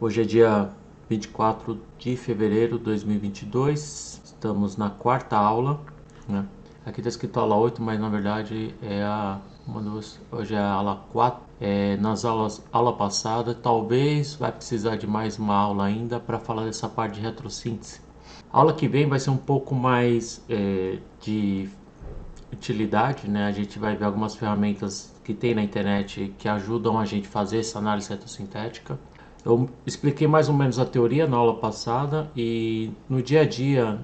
Hoje é dia 24 de fevereiro de 2022, estamos na quarta aula, né? Aqui está escrito aula 8, mas na verdade hoje é a aula 4. Aula passada, talvez vai precisar de mais uma aula ainda para falar dessa parte de retrossíntese. A aula que vem vai ser um pouco mais de utilidade, né? A gente vai ver algumas ferramentas que tem na internet que ajudam a gente a fazer essa análise retrossintética. Eu expliquei mais ou menos a teoria na aula passada e no dia a dia,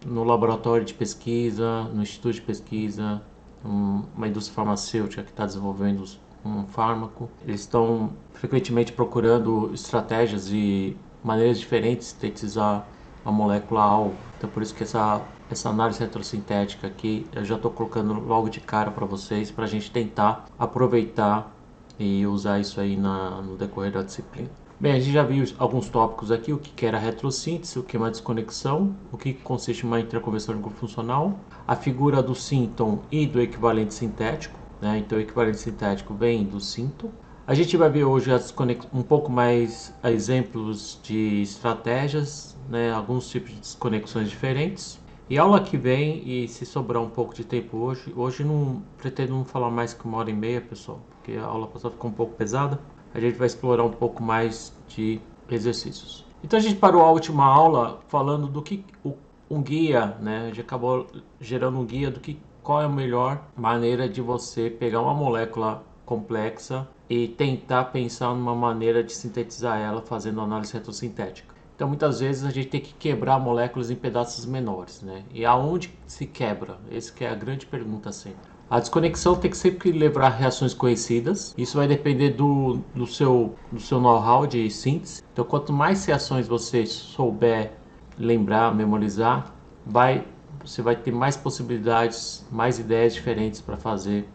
no laboratório de pesquisa, no instituto de pesquisa, uma indústria farmacêutica que está desenvolvendo um fármaco, eles estão frequentemente procurando estratégias e maneiras diferentes de sintetizar a molécula-alvo. Então por isso que essa análise retrossintética aqui eu já estou colocando logo de cara para vocês, para a gente tentar aproveitar e usar isso aí no decorrer da disciplina. Bem, a gente já viu alguns tópicos aqui, o que era retrossíntese, o que é uma desconexão, o que consiste em uma interconversão de grupo funcional, a figura do sínton e do equivalente sintético, né? Então o equivalente sintético vem do sínton. A gente vai ver hoje um pouco mais exemplos de estratégias, né? Alguns tipos de desconexões diferentes. E a aula que vem, e se sobrar um pouco de tempo hoje não pretendo não falar mais que 1h30, pessoal, porque a aula passada ficou um pouco pesada. A gente vai explorar um pouco mais de exercícios. Então a gente parou a última aula falando do que um guia, né? A gente acabou gerando um guia qual é a melhor maneira de você pegar uma molécula complexa e tentar pensar numa maneira de sintetizar ela fazendo análise retrossintética. Então muitas vezes a gente tem que quebrar moléculas em pedaços menores, né? E aonde se quebra? Essa que é a grande pergunta sempre. A desconexão tem que sempre levar reações conhecidas. Isso vai depender do seu know-how de síntese. Então, quanto mais reações você souber lembrar, memorizar, você vai ter mais possibilidades, mais ideias diferentes para fazer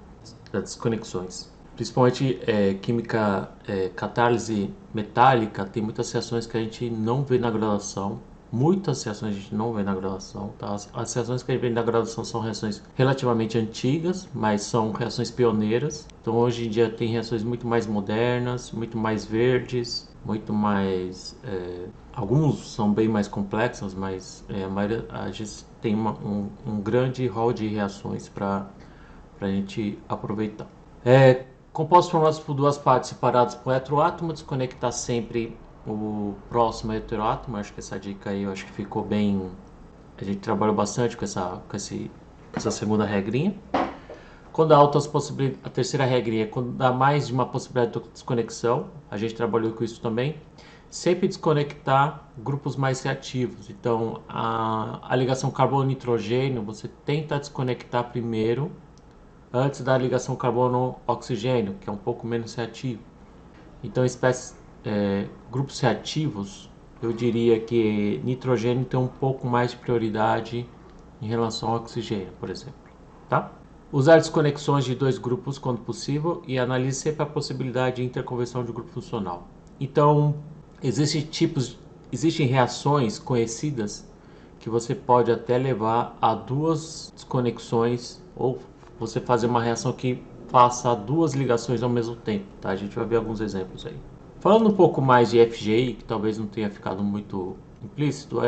as desconexões. Principalmente química, catálise metálica, tem muitas reações que a gente não vê na graduação. Muitas reações a gente não vê na graduação, tá? As reações que a gente vê na graduação são reações relativamente antigas, mas são reações pioneiras. Então hoje em dia tem reações muito mais modernas, muito mais verdes, muito mais... alguns são bem mais complexos, mas a gente tem um grande rol de reações para a gente aproveitar. Compostos formados por duas partes separadas por heteroátomo, desconectar sempre o próximo heteroátomo. Acho que essa dica aí acho que ficou bem. A gente trabalhou bastante com essa segunda regrinha. Quando há altas possibilidades, a terceira regrinha, quando dá mais de uma possibilidade de desconexão, a gente trabalhou com isso também. Sempre desconectar grupos mais reativos. Então, a ligação carbono-nitrogênio, você tenta desconectar primeiro, antes da ligação carbono-oxigênio, que é um pouco menos reativo. Então, grupos reativos, eu diria que nitrogênio tem um pouco mais de prioridade em relação ao oxigênio, por exemplo. Tá? Usar desconexões de dois grupos quando possível e analise sempre a possibilidade de interconversão de grupo funcional. Então, existem reações conhecidas que você pode até levar a duas desconexões ou você fazer uma reação que faça duas ligações ao mesmo tempo, tá? A gente vai ver alguns exemplos aí. Falando um pouco mais de FGI, que talvez não tenha ficado muito implícito,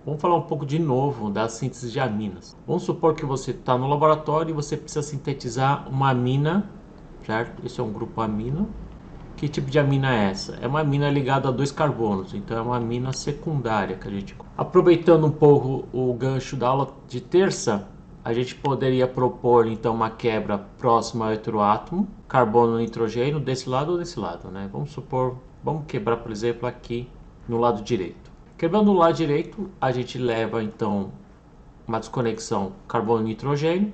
vamos falar um pouco de novo da síntese de aminas. Vamos supor que você está no laboratório e você precisa sintetizar uma amina, certo? Esse é um grupo amino. Que tipo de amina é essa? É uma amina ligada a dois carbonos, então é uma amina secundária que a gente... Aproveitando um pouco o gancho da aula de terça, a gente poderia propor então uma quebra próxima ao heteroátomo, carbono e nitrogênio, desse lado ou desse lado, né? Vamos quebrar, por exemplo, aqui no lado direito. Quebrando no lado direito, a gente leva então uma desconexão carbono e nitrogênio,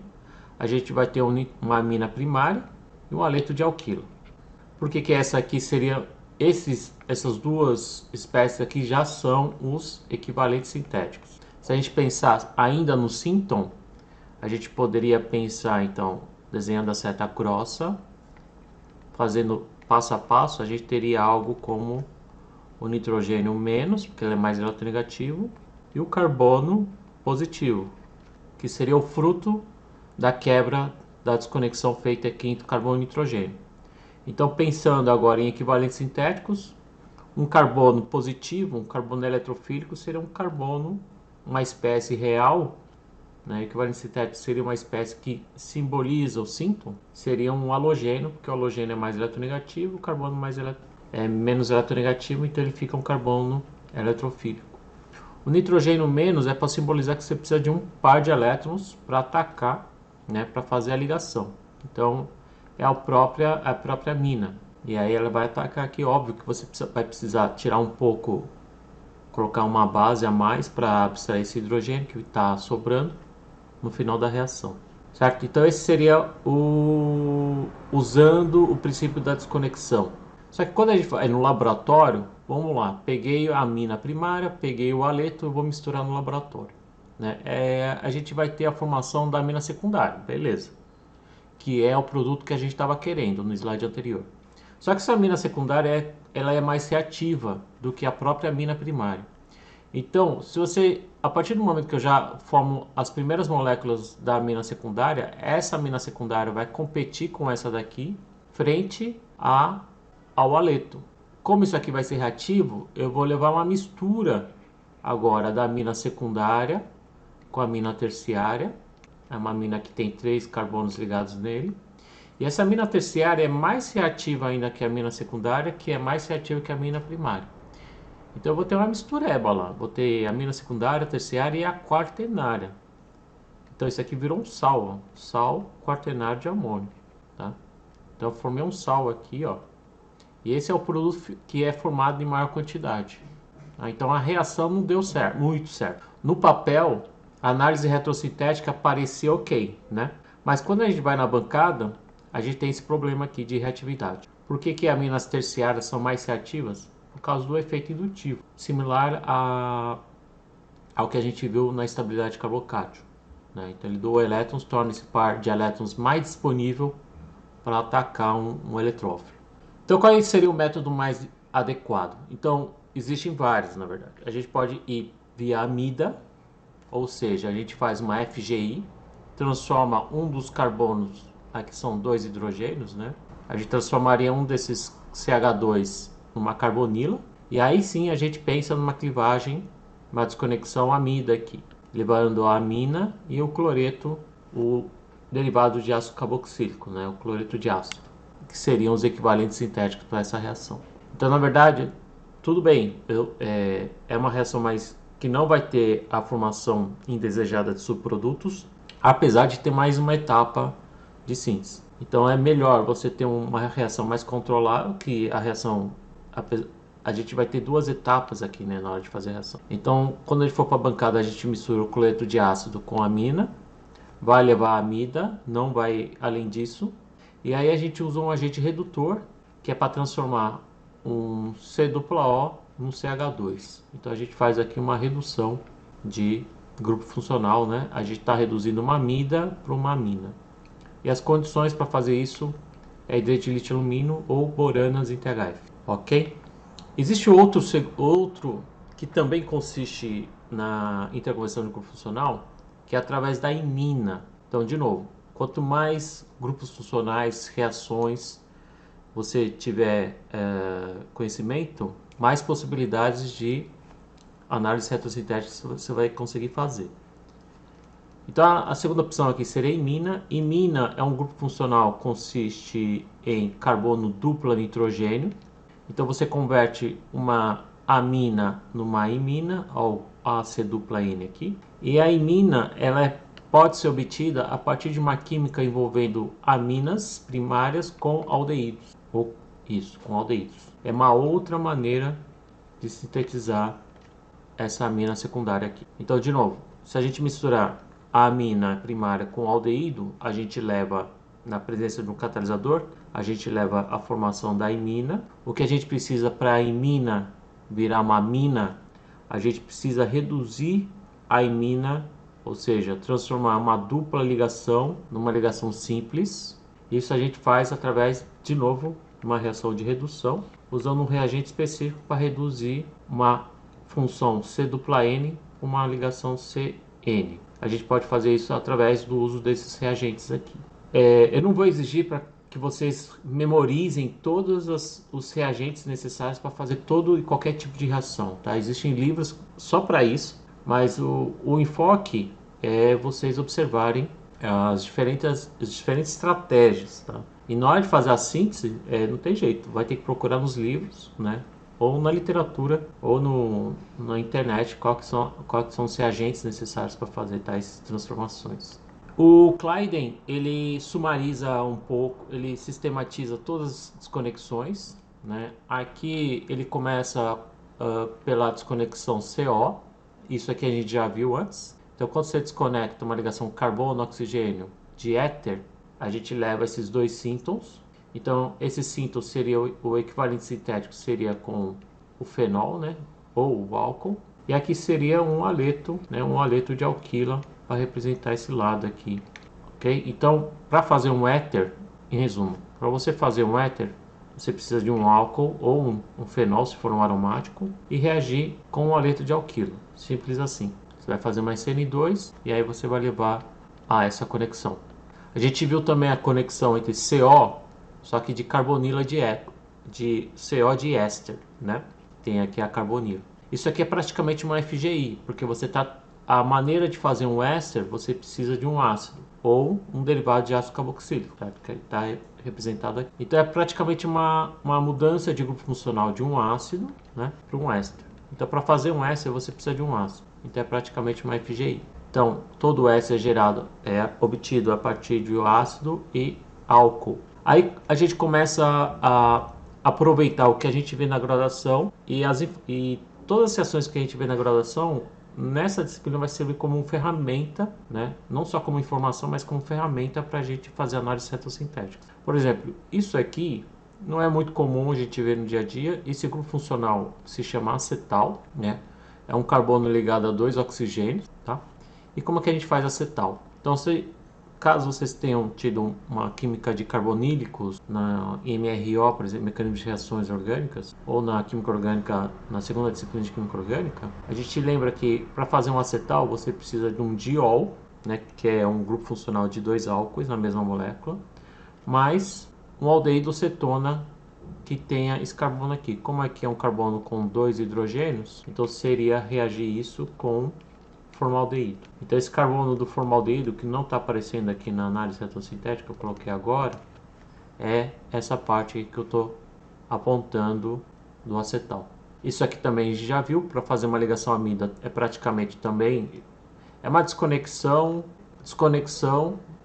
a gente vai ter uma amina primária e um aleto de alquilo. Por que essa aqui seria... Essas duas espécies aqui já são os equivalentes sintéticos. Se a gente pensar ainda no sínton, a gente poderia pensar, então, desenhando a seta grossa, fazendo passo a passo, a gente teria algo como o nitrogênio menos, porque ele é mais eletronegativo, e o carbono positivo, que seria o fruto da quebra da desconexão feita aqui entre carbono e nitrogênio. Então, pensando agora em equivalentes sintéticos, Um carbono positivo, um carbono eletrofílico, seria um carbono, uma espécie real, né? Equivalente sintético seria uma espécie que simboliza o síntoma, seria um halogênio, porque o halogênio é mais eletronegativo, o carbono é menos eletronegativo, então ele fica um carbono eletrofílico. O nitrogênio menos é para simbolizar que você precisa de um par de elétrons para atacar, né, para fazer a ligação. Então é a própria mina. E aí ela vai atacar aqui, óbvio que você vai precisar tirar um pouco, colocar uma base a mais para abstrair esse hidrogênio que está sobrando no final da reação. Certo? Então esse seria usando o princípio da desconexão. Só que quando a gente vai no laboratório, vamos lá, peguei a mina primária, peguei o haleto e vou misturar no laboratório. Né? A gente vai ter a formação da mina secundária, beleza. Que é o produto que a gente estava querendo no slide anterior. Só que essa mina secundária ela é mais reativa do que a própria mina primária. Então, se você, a partir do momento que eu já formo as primeiras moléculas da amina secundária, essa amina secundária vai competir com essa daqui frente ao haleto. Como isso aqui vai ser reativo, eu vou levar uma mistura agora da amina secundária com a amina terciária. É uma amina que tem 3 carbonos ligados nele. E essa amina terciária é mais reativa ainda que a amina secundária, que é mais reativa que a amina primária. Então eu vou ter uma mistureba lá. Vou ter a amina secundária, terciária e a quaternária. Então isso aqui virou um sal, ó. Sal quaternário de amônio. Tá? Então eu formei um sal aqui, ó. E esse é o produto que é formado em maior quantidade. Tá? Então a reação não deu certo, muito certo. No papel, a análise retrosintética parecia ok, né? Mas quando a gente vai na bancada, a gente tem esse problema aqui de reatividade. Por que aminas terciárias são mais reativas? Por causa do efeito indutivo, similar ao que a gente viu na estabilidade carbocátil. Né? Então ele doa elétrons, torna esse par de elétrons mais disponível para atacar um eletrófilo. Então qual seria o método mais adequado? Então existem vários, na verdade. A gente pode ir via amida, ou seja, a gente faz uma FGI, transforma um dos carbonos, aqui são 2 hidrogênios, né? A gente transformaria um desses CH2 numa carbonila, e aí sim a gente pensa numa clivagem, uma desconexão amida aqui, levando a amina e o cloreto, o derivado de ácido carboxílico, né? O cloreto de ácido, que seriam os equivalentes sintéticos para essa reação. Então, na verdade, tudo bem, é uma reação mais que não vai ter a formação indesejada de subprodutos, apesar de ter mais uma etapa de síntese. Então é melhor você ter uma reação mais controlada, que a reação, a gente vai ter 2 etapas aqui, né, na hora de fazer a reação. Então quando a gente for para a bancada, a gente mistura o cloreto de ácido com a amina, vai levar a amida, não vai além disso, e aí a gente usa um agente redutor, que é para transformar um C+O num CH2. Então a gente faz aqui uma redução de grupo funcional, né? A gente está reduzindo uma amida para uma amina. E as condições para fazer isso é hidreto de lítio alumínio ou boranas em THF, ok? Existe outro que também consiste na interconversão de grupo funcional, que é através da imina. Então, de novo, quanto mais grupos funcionais, reações você tiver conhecimento, mais possibilidades de análise retrosintética você vai conseguir fazer. Então a segunda opção aqui seria imina. Imina é um grupo funcional que consiste em carbono dupla nitrogênio. Então você converte uma amina numa imina, ou AC≡N aqui. E a imina ela pode ser obtida a partir de uma química envolvendo aminas primárias com aldeídos. Ou isso, com aldeídos. É uma outra maneira de sintetizar essa amina secundária aqui. Então, de novo, se a gente misturar a amina primária com aldeído, a gente leva, na presença de um catalisador, a gente leva a formação da imina. O que a gente precisa para a imina virar uma amina, a gente precisa reduzir a imina, ou seja, transformar uma dupla ligação numa ligação simples. Isso a gente faz através, de novo, de uma reação de redução, usando um reagente específico para reduzir uma função C≡N com uma ligação CN. A gente pode fazer isso através do uso desses reagentes aqui. Eu não vou exigir que vocês memorizem todos os reagentes necessários para fazer todo e qualquer tipo de reação, tá? Existem livros só para isso, mas o enfoque é vocês observarem as diferentes estratégias, tá? E na hora de fazer a síntese, não tem jeito, vai ter que procurar nos livros, né? Ou na literatura, ou na internet, quais que são os reagentes necessários para fazer tais transformações. O Clayden, ele sumariza um pouco, ele sistematiza todas as desconexões, né? Aqui ele começa pela desconexão CO, isso aqui a gente já viu antes. Então, quando você desconecta uma ligação carbono-oxigênio de éter, a gente leva esses dois síntons. Então, esse sínton seria o equivalente sintético, seria com o fenol, né? Ou o álcool. E aqui seria um aleto, né? Um aleto de alquila para representar esse lado aqui, ok? Então, para fazer um éter, em resumo, para você fazer um éter, você precisa de um álcool ou um fenol, se for um aromático, e reagir com um aleto de alquilo. Simples assim. Você vai fazer mais CN2 e aí você vai levar a essa conexão. A gente viu também a conexão entre CO, só que de carbonila de CO de éster, né? Tem aqui a carbonila. Isso aqui é praticamente uma FGI, porque a maneira de fazer um éster, você precisa de um ácido ou um derivado de ácido carboxílico, tá? Que está representado aqui. Então é praticamente uma mudança de grupo funcional de um ácido, né, para um éster. Então para fazer um éster você precisa de um ácido. Então é praticamente uma FGI. Então todo éster gerado é obtido a partir de ácido e álcool. Aí a gente começa a aproveitar o que a gente vê na graduação e todas as reações que a gente vê na graduação nessa disciplina vai servir como ferramenta, né? Não só como informação, mas como ferramenta para a gente fazer análise retossintética. Por exemplo, isso aqui não é muito comum a gente ver no dia a dia. Esse grupo funcional se chama acetal, né? É um carbono ligado a dois oxigênios, tá? E como é que a gente faz acetal? Então, caso vocês tenham tido uma química de carbonílicos na MRO, por exemplo, mecanismo de reações orgânicas, ou na química orgânica, na segunda disciplina de química orgânica, a gente lembra que para fazer um acetal você precisa de um diol, né, que é um grupo funcional de dois álcoois na mesma molécula, mais um aldeído cetona que tenha esse carbono aqui. Como aqui é um carbono com dois hidrogênios, então seria reagir isso com formaldeído. Então esse carbono do formaldeído, que não está aparecendo aqui na análise retossintética, eu coloquei agora, é essa parte que eu estou apontando do acetal. Isso aqui também a gente já viu, para fazer uma ligação amida é praticamente também, é uma desconexão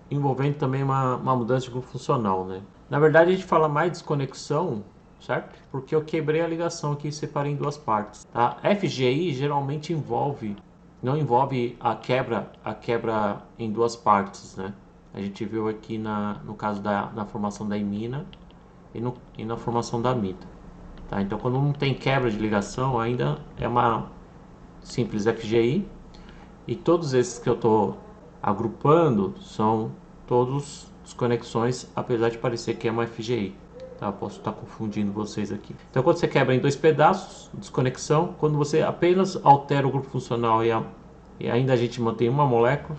envolvendo também uma mudança de grupo funcional, né? Na verdade a gente fala mais desconexão, certo? Porque eu quebrei a ligação aqui e separei em duas partes, tá? FGI geralmente não envolve a quebra em duas partes, né? A gente viu aqui no caso na formação da imina e na formação da amida. Tá? Então, quando não tem quebra de ligação, ainda é uma simples FGI. E todos esses que eu estou agrupando são todos desconexões, apesar de parecer que é uma FGI. Tá? Posso estar confundindo vocês aqui. Então, quando você quebra em dois pedaços, desconexão. Quando você apenas altera o grupo funcional e ainda a gente mantém uma molécula,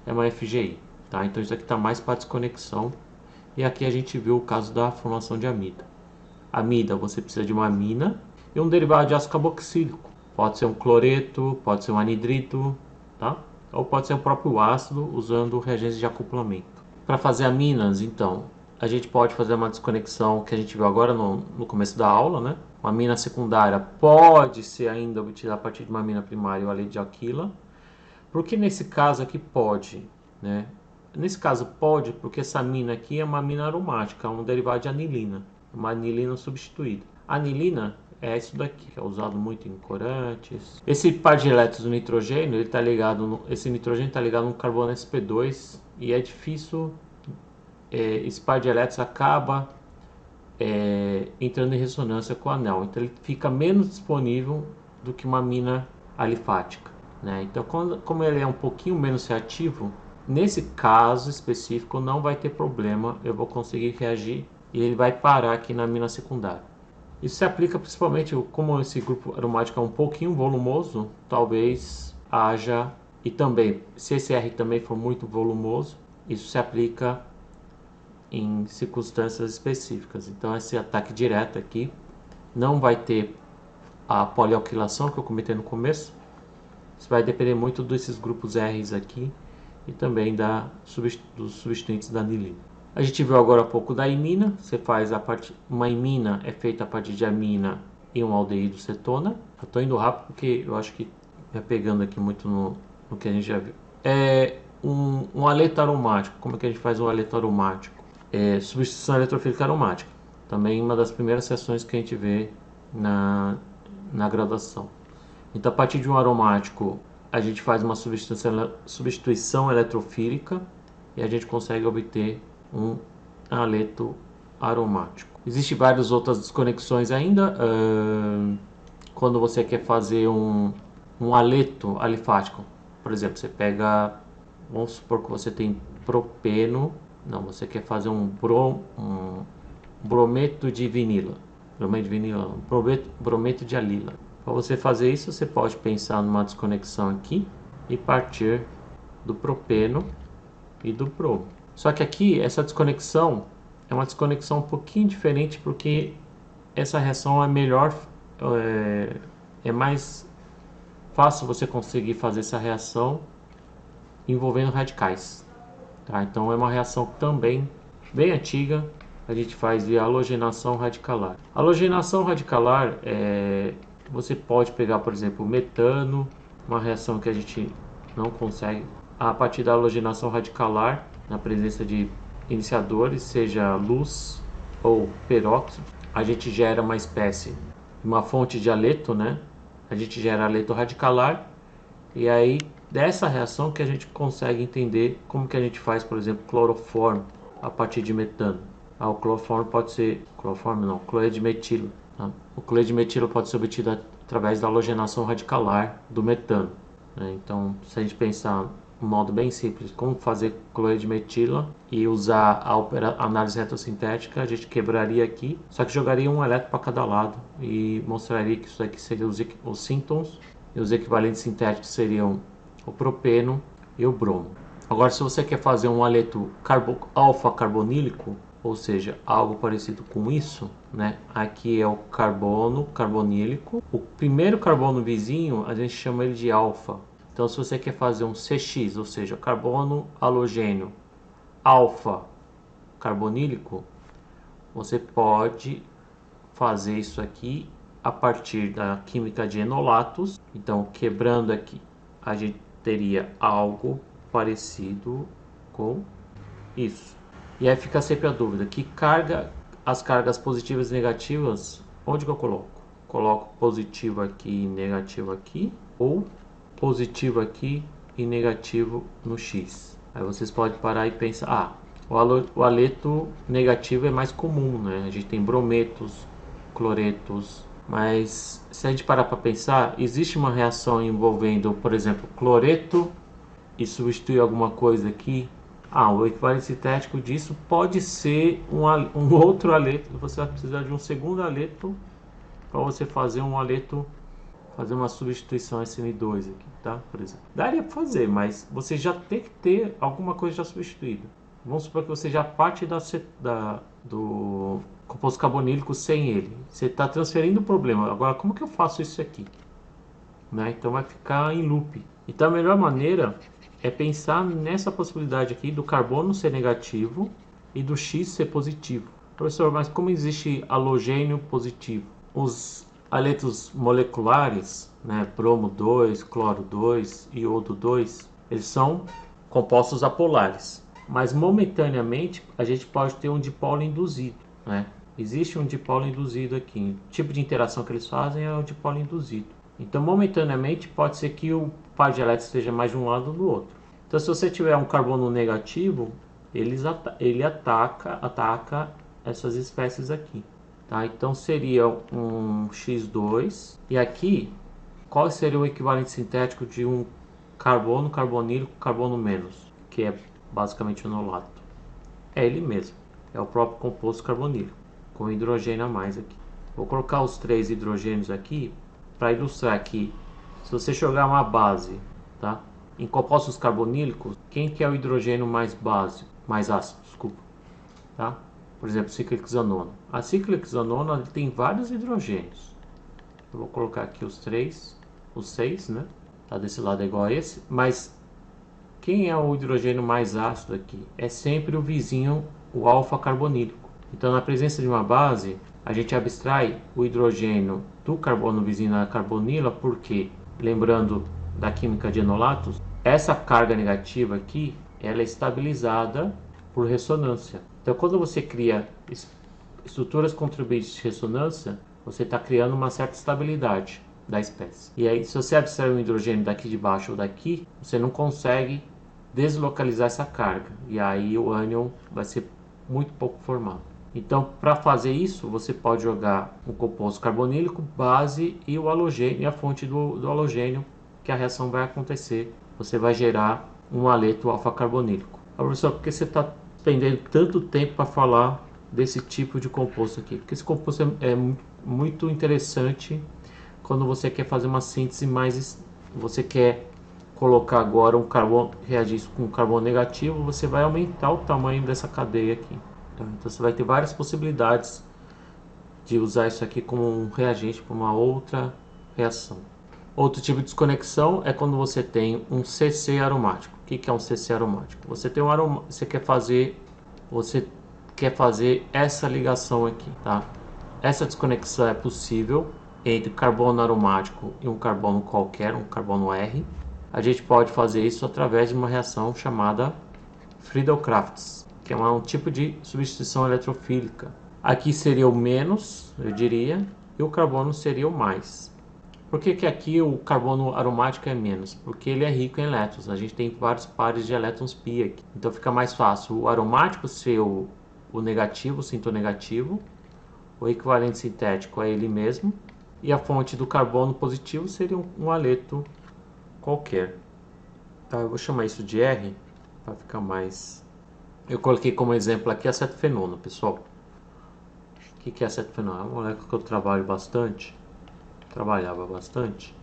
é uma FGI. Tá? Então, isso aqui está mais para desconexão. E aqui a gente viu o caso da formação de amida. Amida, você precisa de uma amina e um derivado de ácido carboxílico. Pode ser um cloreto, pode ser um anidrito, tá? Ou pode ser o próprio ácido usando reagentes de acoplamento. Para fazer aminas, então, a gente pode fazer uma desconexão que a gente viu agora no começo da aula, né? Uma amina secundária pode ser ainda obtida a partir de uma amina primária, o aleto de alquila. Por que nesse caso aqui pode, né? Nesse caso pode porque essa amina aqui é uma amina aromática, um derivado de anilina, uma anilina substituída. A anilina é isso daqui, que é usado muito em corantes. Esse par de elétrons do nitrogênio, esse nitrogênio está ligado no carbono sp2 e é difícil, esse par de elétrons acaba entrando em ressonância com o anel, então ele fica menos disponível do que uma amina alifática, né? Então, como ele é um pouquinho menos reativo, nesse caso específico não vai ter problema, eu vou conseguir reagir e ele vai parar aqui na amina secundária. Isso se aplica principalmente como esse grupo aromático é um pouquinho volumoso, talvez haja, e também, se esse R também for muito volumoso, isso se aplica em circunstâncias específicas. Então esse ataque direto aqui não vai ter a polialquilação que eu comentei no começo. Isso vai depender muito desses grupos R's aqui e também dos substituintes da anilina. A gente viu agora há pouco da imina. Você faz uma imina é feita a partir de amina e um aldeído cetona. Eu estou indo rápido porque eu acho que vai pegando aqui muito no que a gente já viu. Um aleto aromático. Como é que a gente faz um aleto aromático? Substituição eletrofílica aromática. Também uma das primeiras sessões que a gente vê na graduação. Então, a partir de um aromático, a gente faz uma substituição eletrofílica e a gente consegue obter um aleto aromático. Existem várias outras desconexões ainda. Quando você quer fazer um aleto alifático, por exemplo, você pega, vamos supor que você tem propeno, não, você quer fazer um brometo de vinila, brometo de alila. Para você fazer isso, você pode pensar numa desconexão aqui e partir do propeno e do bromo. Só que aqui, essa desconexão é uma desconexão um pouquinho diferente, porque essa reação é melhor, é mais fácil você conseguir fazer essa reação envolvendo radicais. Tá? Então é uma reação também bem antiga, a gente faz via halogenação radicalar. Halogenação radicalar você pode pegar, por exemplo, metano, uma reação que a gente não consegue a partir da halogenação radicalar, na presença de iniciadores, seja luz ou peróxido, a gente gera uma espécie, uma fonte de aleto, né? A gente gera aleto radicalar, e aí dessa reação que a gente consegue entender como que a gente faz, por exemplo, cloroformo a partir de metano. O cloroformo pode ser, cloreto de metilo. Tá? O cloreto de metilo pode ser obtido através da halogenação radicalar do metano. Né? Então, se a gente pensar um modo bem simples, como fazer cloreto de metila e usar a análise retrosintética, a gente quebraria aqui, só que jogaria um elétron para cada lado e mostraria que isso aqui seriam os síntons, e os equivalentes sintéticos seriam o propeno e o bromo. Agora, se você quer fazer um aleto alfa-carbonílico, ou seja, algo parecido com isso, né? Aqui é o carbono carbonílico. O primeiro carbono vizinho, a gente chama ele de alfa. Então, se você quer fazer um CX, ou seja, carbono halogênio alfa carbonílico, você pode fazer isso aqui a partir da química de enolatos. Então, quebrando aqui, a gente teria algo parecido com isso. E aí fica sempre a dúvida, as cargas positivas e negativas, onde que eu coloco? Coloco positivo aqui e negativo aqui, ou positivo aqui e negativo no X. Aí vocês podem parar e pensar, o aleto negativo é mais comum, né? A gente tem brometos, cloretos, mas se a gente parar para pensar, existe uma reação envolvendo, por exemplo, cloreto e substituir alguma coisa aqui. O equivalente sintético disso pode ser um outro aleto. Você vai precisar de um segundo aleto para você fazer um aleto, fazer uma substituição SN2 aqui, tá? Por exemplo. Daria para fazer, mas você já tem que ter alguma coisa já substituída. Vamos supor que você já parte do composto carbonílico sem ele. Você está transferindo o problema. Agora, como que eu faço isso aqui? Né? Então vai ficar em loop. Então a melhor maneira é pensar nessa possibilidade aqui do carbono ser negativo e do X ser positivo. Professor, mas como existe halogênio positivo? Os aletos moleculares, né, bromo 2, cloro 2, iodo 2, eles são compostos apolares. Mas momentaneamente a gente pode ter um dipolo induzido. Né? Existe um dipolo induzido aqui. O tipo de interação que eles fazem é o dipolo induzido. Então, momentaneamente, pode ser que o par de elétrons esteja mais de um lado ou do outro. Então, se você tiver um carbono negativo, ele ataca essas espécies aqui. Tá? Então, seria um X2. E aqui, qual seria o equivalente sintético de um carbono carbonílico, carbono menos? Que é basicamente o enolato. É ele mesmo. É o próprio composto carbonílico, com hidrogênio a mais aqui. Vou colocar os 3 hidrogênios aqui, para ilustrar que se você jogar uma base, tá? Em compostos carbonílicos, quem que é o hidrogênio mais ácido? Desculpa. tá? Por exemplo, ciclohexanona. A ciclohexanona tem vários hidrogênios. Eu vou colocar aqui os 6, né? Tá, desse lado é igual a esse, mas quem é o hidrogênio mais ácido aqui? É sempre o vizinho, o alfa carbonílico. Então, na presença de uma base, a gente abstrai o hidrogênio do carbono vizinho na carbonila, porque, lembrando da química de enolatos, essa carga negativa aqui, ela é estabilizada por ressonância. Então, quando você cria estruturas contribuintes de ressonância, você está criando uma certa estabilidade da espécie. E aí, se você abstrai um hidrogênio daqui de baixo ou daqui, você não consegue deslocalizar essa carga. E aí o ânion vai ser muito pouco formado. Então, para fazer isso, você pode jogar um composto carbonílico, base e o halogênio, e a fonte do halogênio, que a reação vai acontecer. Você vai gerar um haleto alfa-carbonílico. Professor, por que você está despendendo tanto tempo para falar desse tipo de composto aqui? Porque esse composto é muito interessante quando você quer fazer uma síntese mais... Você quer colocar agora um carbono, reagir isso com um carbono negativo, você vai aumentar o tamanho dessa cadeia aqui. Então você vai ter várias possibilidades de usar isso aqui como um reagente para uma outra reação. Outro tipo de desconexão é quando você tem um CC aromático. O que é um CC aromático? Você tem você quer fazer essa ligação aqui, tá? Essa desconexão é possível entre carbono aromático e um carbono qualquer, um carbono R. A gente pode fazer isso através de uma reação chamada Friedel-Crafts, que é um tipo de substituição eletrofílica. Aqui seria o menos, eu diria, e o carbono seria o mais. Por que aqui o carbono aromático é menos? Porque ele é rico em elétrons. A gente tem vários pares de elétrons π aqui. Então fica mais fácil o aromático ser o negativo, o sinton negativo. O equivalente sintético é ele mesmo. E a fonte do carbono positivo seria um haleto qualquer. Tá, eu vou chamar isso de R para ficar mais... Eu coloquei como exemplo aqui acetofenona, pessoal. O que é acetofenona? É uma molécula que eu trabalhava bastante.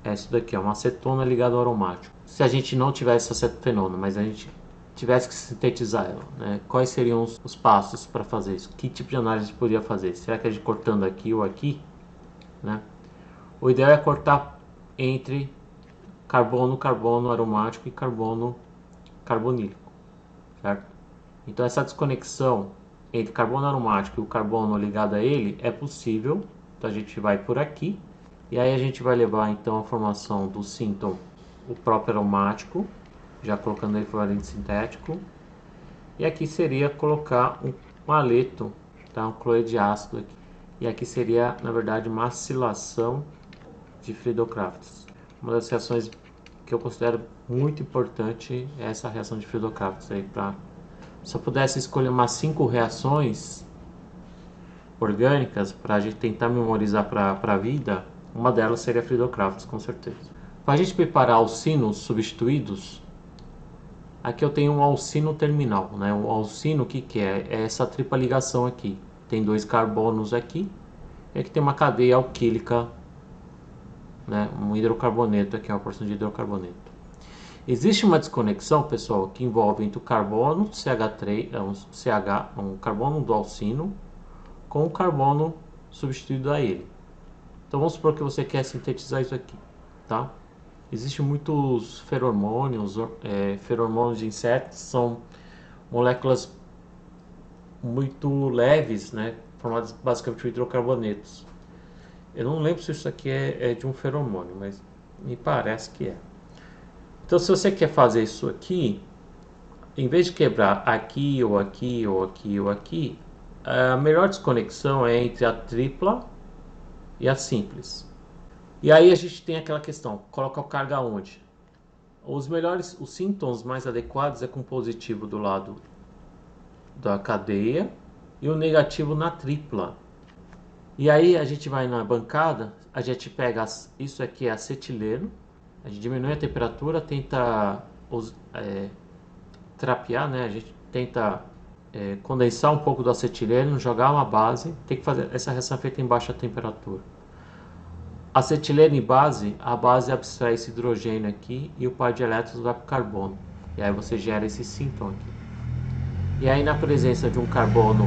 É isso daqui, é uma acetona ligada ao aromático. Se a gente não tivesse acetofenona, mas a gente tivesse que sintetizar ela, né? Quais seriam os passos para fazer isso? Que tipo de análise a gente poderia fazer? Será que a gente cortando aqui ou aqui? Né? O ideal é cortar entre carbono aromático e carbono carbonílico, certo? Então essa desconexão entre carbono aromático e o carbono ligado a ele é possível. Então a gente vai por aqui e aí a gente vai levar então a formação do sinton, o próprio aromático, já colocando ele equivalente sintético, e aqui seria colocar um haleto, tá? Um cloreto de ácido aqui. E aqui seria, na verdade, uma acilação de Friedel-Crafts. Uma das reações que eu considero muito importante é essa reação de Friedel-Crafts aí. Se eu pudesse escolher umas 5 reações orgânicas para a gente tentar memorizar para a vida, uma delas seria Friedel-Crafts, com certeza. Para a gente preparar alcinos substituídos, aqui eu tenho um alcino terminal, né? O alcino, o que é? É essa tripla ligação aqui. Tem 2 carbonos aqui, e aqui tem uma cadeia alquílica, né? Um hidrocarboneto aqui, uma porção de hidrocarboneto. Existe uma desconexão, pessoal, que envolve entre o carbono CH3, um carbono do alcino, com o carbono substituído a ele. Então vamos supor que você quer sintetizar isso aqui, tá? Existem muitos feromônios, feromônios de insetos, são moléculas muito leves, né, formadas basicamente por hidrocarbonetos. Eu não lembro se isso aqui é de um feromônio, mas me parece que é. Então, se você quer fazer isso aqui, em vez de quebrar aqui ou aqui ou aqui ou aqui, a melhor desconexão é entre a tripla e a simples. E aí a gente tem aquela questão, coloca a carga onde? Os síntons mais adequados é com positivo do lado da cadeia e o negativo na tripla. E aí a gente vai na bancada, a gente pega isso aqui é acetileno, a gente diminui a temperatura, tenta trapear, né? A gente tenta condensar um pouco do acetileno, jogar uma base, tem que fazer essa reação feita em baixa temperatura. Acetileno e base, a base abstrai esse hidrogênio aqui e o par de elétrons vai para o carbono. E aí você gera esse sinton aqui. E aí na presença de um carbono,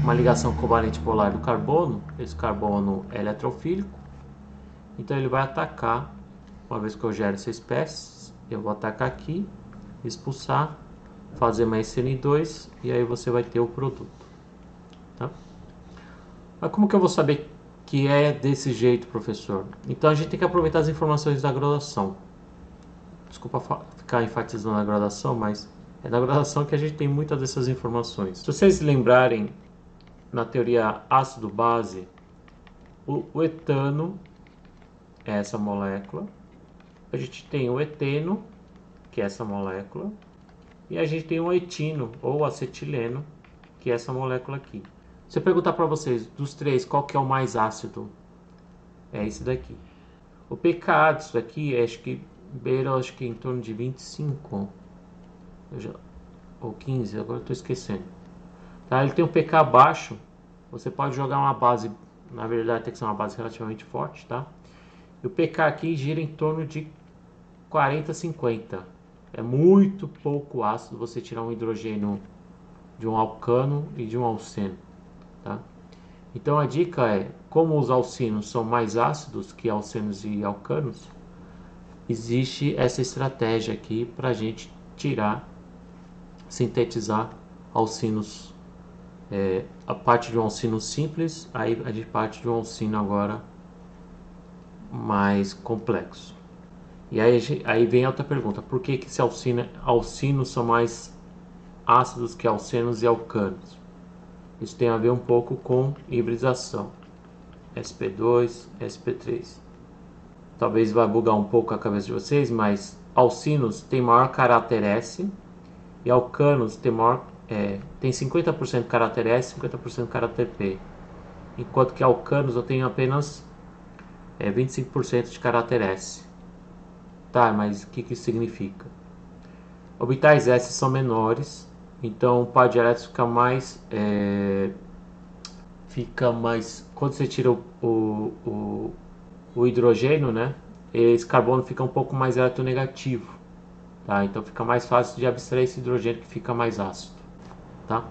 uma ligação covalente polar do carbono, esse carbono é eletrofílico, então ele vai atacar, uma vez que eu gero essa espécie, eu vou atacar aqui, expulsar, fazer mais SN2 e aí você vai ter o produto. Tá? Mas como que eu vou saber que é desse jeito, professor? Então a gente tem que aproveitar as informações da graduação. Desculpa ficar enfatizando a graduação, mas é na graduação que a gente tem muitas dessas informações. Se vocês se lembrarem, na teoria ácido-base, o etano é essa molécula, a gente tem o eteno, que é essa molécula, e a gente tem o etino, ou acetileno, que é essa molécula aqui. Se eu perguntar para vocês, dos três, qual que é o mais ácido? É esse daqui. O pKa disso daqui, acho que beira em torno de 25, ou 15, agora eu estou esquecendo. Tá? Ele tem um pK baixo, você pode jogar uma base, na verdade tem que ser uma base relativamente forte, tá? E o pK aqui gira em torno de 40, 50. É muito pouco ácido você tirar um hidrogênio de um alcano e de um alceno, tá? Então a dica é, como os alcinos são mais ácidos que alcenos e alcanos, existe essa estratégia aqui para a gente tirar, sintetizar alcinos, a parte de um alcino simples, aí a gente parte de um alcino agora mais complexo. E aí vem outra pergunta, por que esse alcinos são mais ácidos que alcenos e alcanos? Isso tem a ver um pouco com hibridação, sp2, sp3. Talvez vai bugar um pouco a cabeça de vocês, mas alcinos tem maior caráter S e alcanos tem 50% caráter S e 50% caráter P. Enquanto que alcanos eu tenho apenas 25% de caráter S. Tá, mas o que isso significa? Orbitais S são menores, então o par de elétrons fica mais quando você tira o hidrogênio, né? Esse carbono fica um pouco mais eletronegativo, tá? Então fica mais fácil de abstrair esse hidrogênio que fica mais ácido, tá?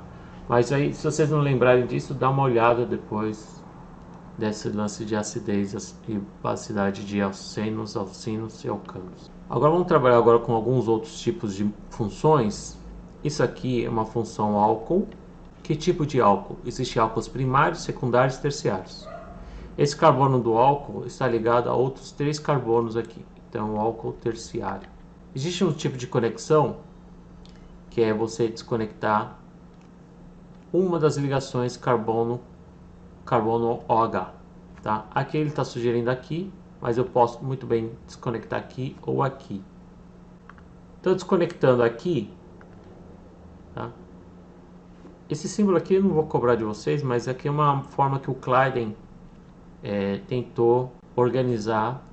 Mas aí, se vocês não lembrarem disso, dá uma olhada depois desse lance de acidez e basicidade de alcenos, alcinos e alcanos. Agora vamos trabalhar agora com alguns outros tipos de funções. Isso aqui é uma função álcool. Que tipo de álcool? Existem álcools primários, secundários e terciários. Esse carbono do álcool está ligado a outros 3 carbonos aqui. Então, o álcool terciário. Existe um tipo de conexão que é você desconectar uma das ligações carbono-OH. Tá? Aqui ele está sugerindo aqui, mas eu posso muito bem desconectar aqui ou aqui. Então, desconectando aqui, tá? Esse símbolo aqui eu não vou cobrar de vocês, mas aqui é uma forma que o Kleiden tentou organizar,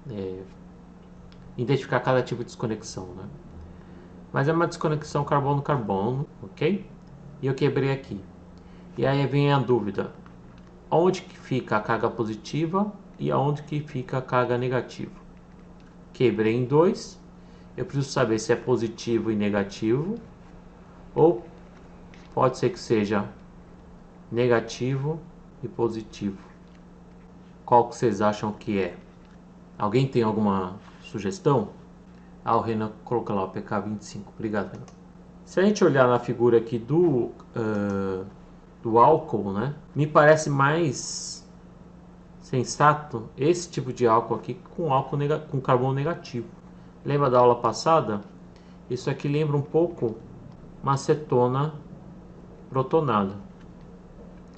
identificar cada tipo de desconexão, né? Mas é uma desconexão carbono-carbono, ok? E eu quebrei aqui. E aí vem a dúvida, onde que fica a carga positiva e aonde que fica a carga negativa? Quebrei em 2, eu preciso saber se é positivo e negativo, ou pode ser que seja negativo e positivo. Qual que vocês acham que é? Alguém tem alguma sugestão? O Renan colocou lá o pK25. Obrigado, Renan. Se a gente olhar na figura aqui do álcool, né? Me parece mais sensato esse tipo de álcool aqui com carbono negativo. Lembra da aula passada? Isso aqui lembra um pouco uma acetona protonada.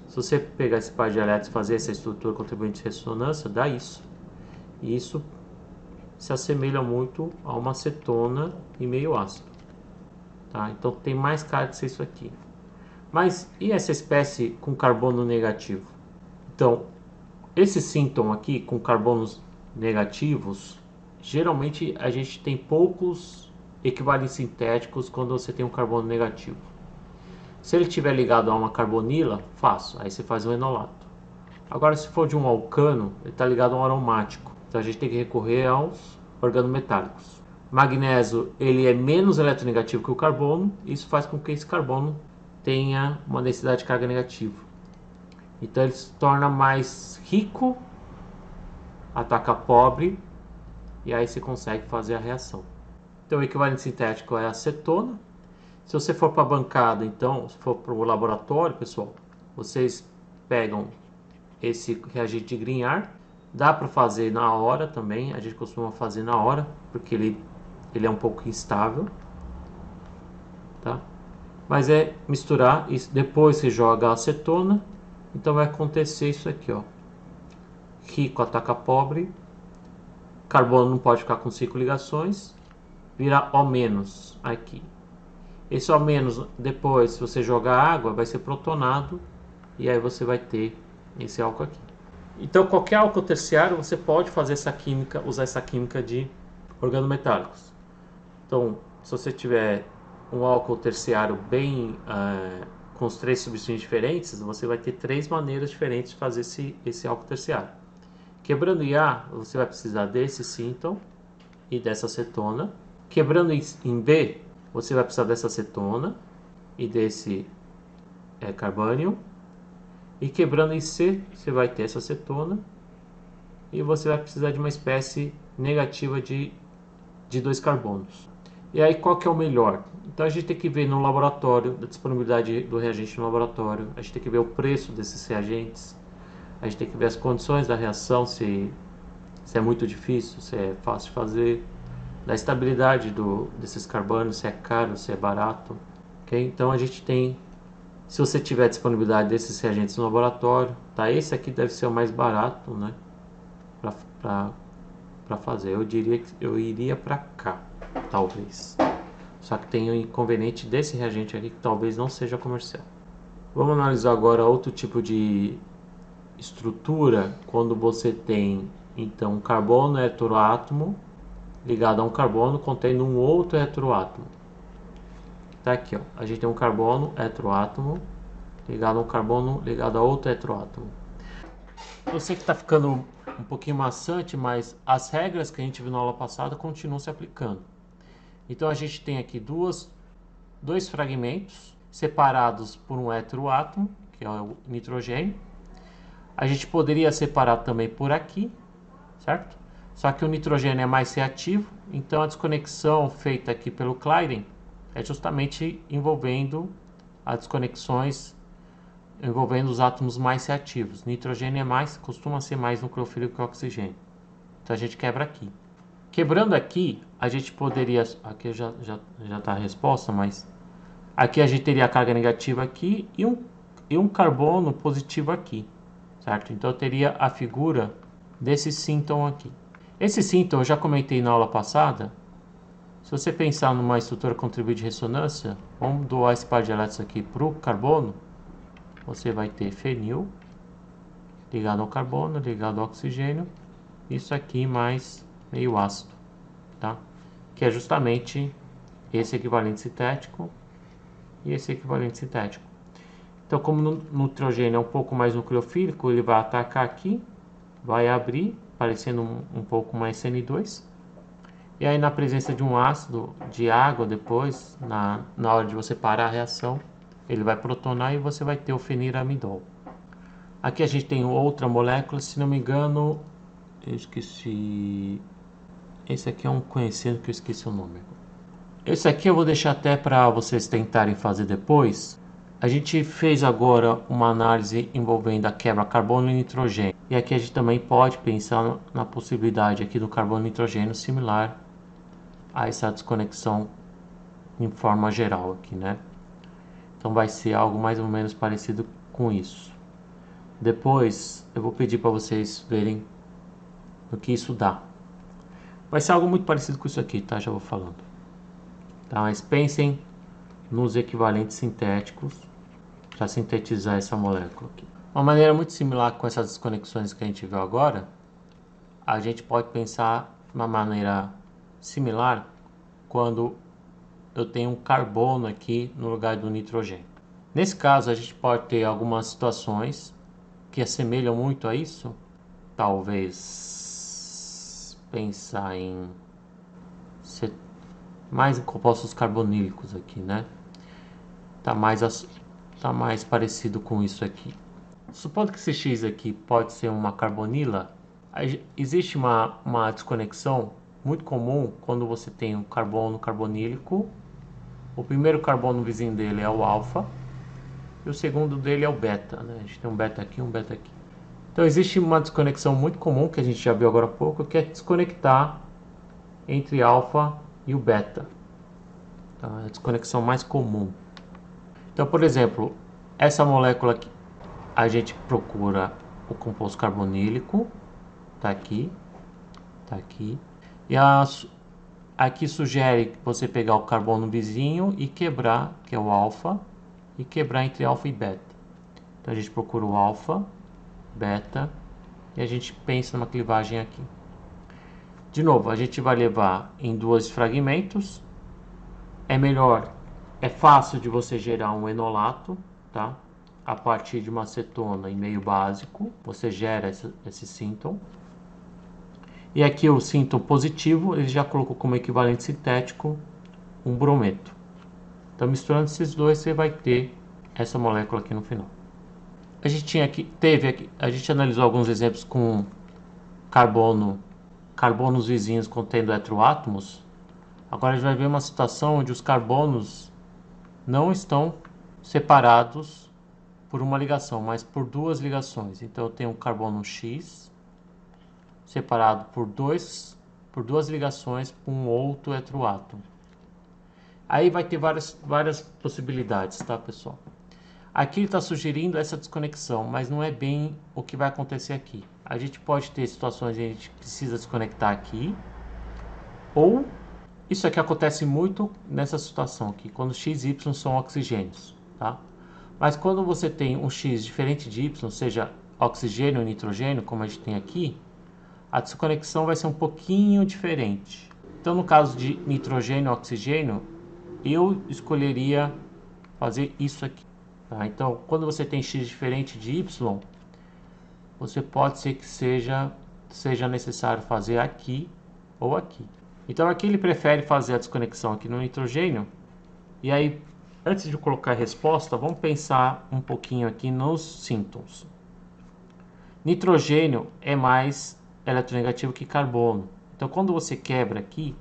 Se você pegar esse par de elétrons e fazer essa estrutura contribuinte de ressonância, dá isso. E isso se assemelha muito a uma acetona e meio ácido. Tá? Então tem mais cara de ser isso aqui. Mas e essa espécie com carbono negativo? Então, esse síntoma aqui com carbonos negativos, geralmente a gente tem poucos equivalentes sintéticos quando você tem um carbono negativo. Se ele estiver ligado a uma carbonila, fácil, aí você faz um enolato. Agora, se for de um alcano, ele está ligado a um aromático, então a gente tem que recorrer aos organometálicos. Magnésio, ele é menos eletronegativo que o carbono, isso faz com que esse carbono tenha uma densidade de carga negativa. Então ele se torna mais rico, ataca pobre, e aí você consegue fazer a reação. Então o equivalente sintético é acetona. Se você for para a bancada, então, se for para o laboratório, pessoal, vocês pegam esse reagente de Grignard. Dá para fazer na hora também, a gente costuma fazer na hora, porque ele é um pouco instável, tá? Mas é misturar e depois você joga a acetona, então vai acontecer isso aqui, ó. Rico ataca pobre, carbono não pode ficar com 5 ligações, vira O- aqui. Esse O- depois, se você jogar água, vai ser protonado e aí você vai ter esse álcool aqui. Então qualquer álcool terciário você pode fazer essa química, usar essa química de organometálicos. Então, se você tiver um álcool terciário bem com os 3 substituintes diferentes, você vai ter 3 maneiras diferentes de fazer esse álcool terciário. Quebrando em A, você vai precisar desse sínton e dessa acetona. Quebrando em B, você vai precisar dessa acetona e desse carbânion. E quebrando em C, você vai ter essa acetona e você vai precisar de uma espécie negativa de 2 carbonos. E aí qual que é o melhor? Então a gente tem que ver no laboratório, a disponibilidade do reagente no laboratório, a gente tem que ver o preço desses reagentes, a gente tem que ver as condições da reação, se é muito difícil, se é fácil de fazer, da estabilidade desses carbonos, se é caro, se é barato. Okay? Então a gente tem, se você tiver disponibilidade desses reagentes no laboratório, tá? Esse aqui deve ser o mais barato, né? Para fazer. Eu diria que eu iria para cá, talvez. Só que tem o inconveniente desse reagente aqui que talvez não seja comercial. Vamos analisar agora outro tipo de estrutura quando você tem então um carbono heteroátomo ligado a um carbono contendo um outro heteroátomo. Tá aqui, ó. A gente tem um carbono heteroátomo ligado a um carbono ligado a outro heteroátomo. Eu sei que está ficando um pouquinho maçante, mas as regras que a gente viu na aula passada continuam se aplicando. Então a gente tem aqui dois fragmentos separados por um heteroátomo, que é o nitrogênio. A gente poderia separar também por aqui, certo? Só que o nitrogênio é mais reativo, então a desconexão feita aqui pelo Claisen é justamente envolvendo as desconexões envolvendo os átomos mais reativos. Nitrogênio costuma ser mais nucleofílico que oxigênio. Então a gente quebra aqui. Quebrando aqui, a gente poderia... Aqui já está a resposta, mas... Aqui a gente teria a carga negativa aqui e um carbono positivo aqui, certo? Então eu teria a figura desse sínton aqui. Esse sínton eu já comentei na aula passada. Se você pensar numa estrutura contribuinte de ressonância, vamos doar esse par de elétrons aqui para o carbono, você vai ter fenil ligado ao carbono, ligado ao oxigênio, isso aqui mais meio ácido, tá? Que é justamente esse equivalente sintético e esse equivalente sintético. Então, como o nitrogênio é um pouco mais nucleofílico, ele vai atacar aqui, vai abrir, parecendo um pouco mais CN2. E aí, na presença de um ácido, de água, depois, na hora de você parar a reação, ele vai protonar e você vai ter o feniramidol. Aqui a gente tem outra molécula, se não me engano, eu esqueci. Esse aqui é um conhecido que eu esqueci o nome. Esse aqui eu vou deixar até para vocês tentarem fazer depois. A gente fez agora uma análise envolvendo a quebra carbono e nitrogênio. E aqui a gente também pode pensar na possibilidade aqui do carbono e nitrogênio similar a essa desconexão em forma geral aqui, né? Então vai ser algo mais ou menos parecido com isso. Depois eu vou pedir para vocês verem o que isso dá. Vai ser algo muito parecido com isso aqui, tá? Já vou falando. Tá? Mas pensem nos equivalentes sintéticos para sintetizar essa molécula aqui. Uma maneira muito similar com essas desconexões que a gente viu agora, a gente pode pensar de uma maneira similar quando eu tenho um carbono aqui no lugar do nitrogênio. Nesse caso, a gente pode ter algumas situações que assemelham muito a isso. Talvez pensar em mais em compostos carbonílicos aqui, né? Tá mais parecido com isso aqui. Supondo que esse X aqui pode ser uma carbonila, existe uma desconexão muito comum quando você tem um carbono carbonílico. O primeiro carbono vizinho dele é o alfa e o segundo dele é o beta, né? A gente tem um beta aqui e um beta aqui. Então existe uma desconexão muito comum que a gente já viu agora há pouco, que é desconectar entre alfa e o beta. Então, é a desconexão mais comum. Então, por exemplo, essa molécula aqui, a gente procura o composto carbonílico, tá aqui, tá aqui. E aqui sugere você pegar o carbono vizinho e quebrar, que é o alfa, e quebrar entre alfa e beta. Então a gente procura o alfa, beta, e a gente pensa numa clivagem aqui. De novo, a gente vai levar em dois fragmentos. É fácil de você gerar um enolato, tá? A partir de uma acetona em meio básico, você gera esse sínton. E aqui o sínton positivo, ele já colocou como equivalente sintético um brometo. Então, misturando esses dois, você vai ter essa molécula aqui no final. A gente a gente analisou alguns exemplos com carbonos vizinhos contendo heteroátomos. Agora a gente vai ver uma situação onde os carbonos não estão separados por uma ligação, mas por duas ligações. Então eu tenho um carbono X separado por duas ligações com um outro heteroátomo. Aí vai ter várias possibilidades, tá, pessoal? Aqui ele está sugerindo essa desconexão, mas não é bem o que vai acontecer aqui. A gente pode ter situações em que a gente precisa desconectar aqui, ou isso aqui acontece muito nessa situação aqui, quando x e y são oxigênios, tá? Mas quando você tem um x diferente de y, seja oxigênio ou nitrogênio, como a gente tem aqui, a desconexão vai ser um pouquinho diferente. Então, no caso de nitrogênio e oxigênio, eu escolheria fazer isso aqui. Tá? Então, quando você tem x diferente de y, você pode ser que seja necessário fazer aqui ou aqui. Então, aqui ele prefere fazer a desconexão aqui no nitrogênio. E aí, antes de colocar a resposta, vamos pensar um pouquinho aqui nos síntons. Nitrogênio é mais eletronegativo que carbono. Então, quando você quebra aqui,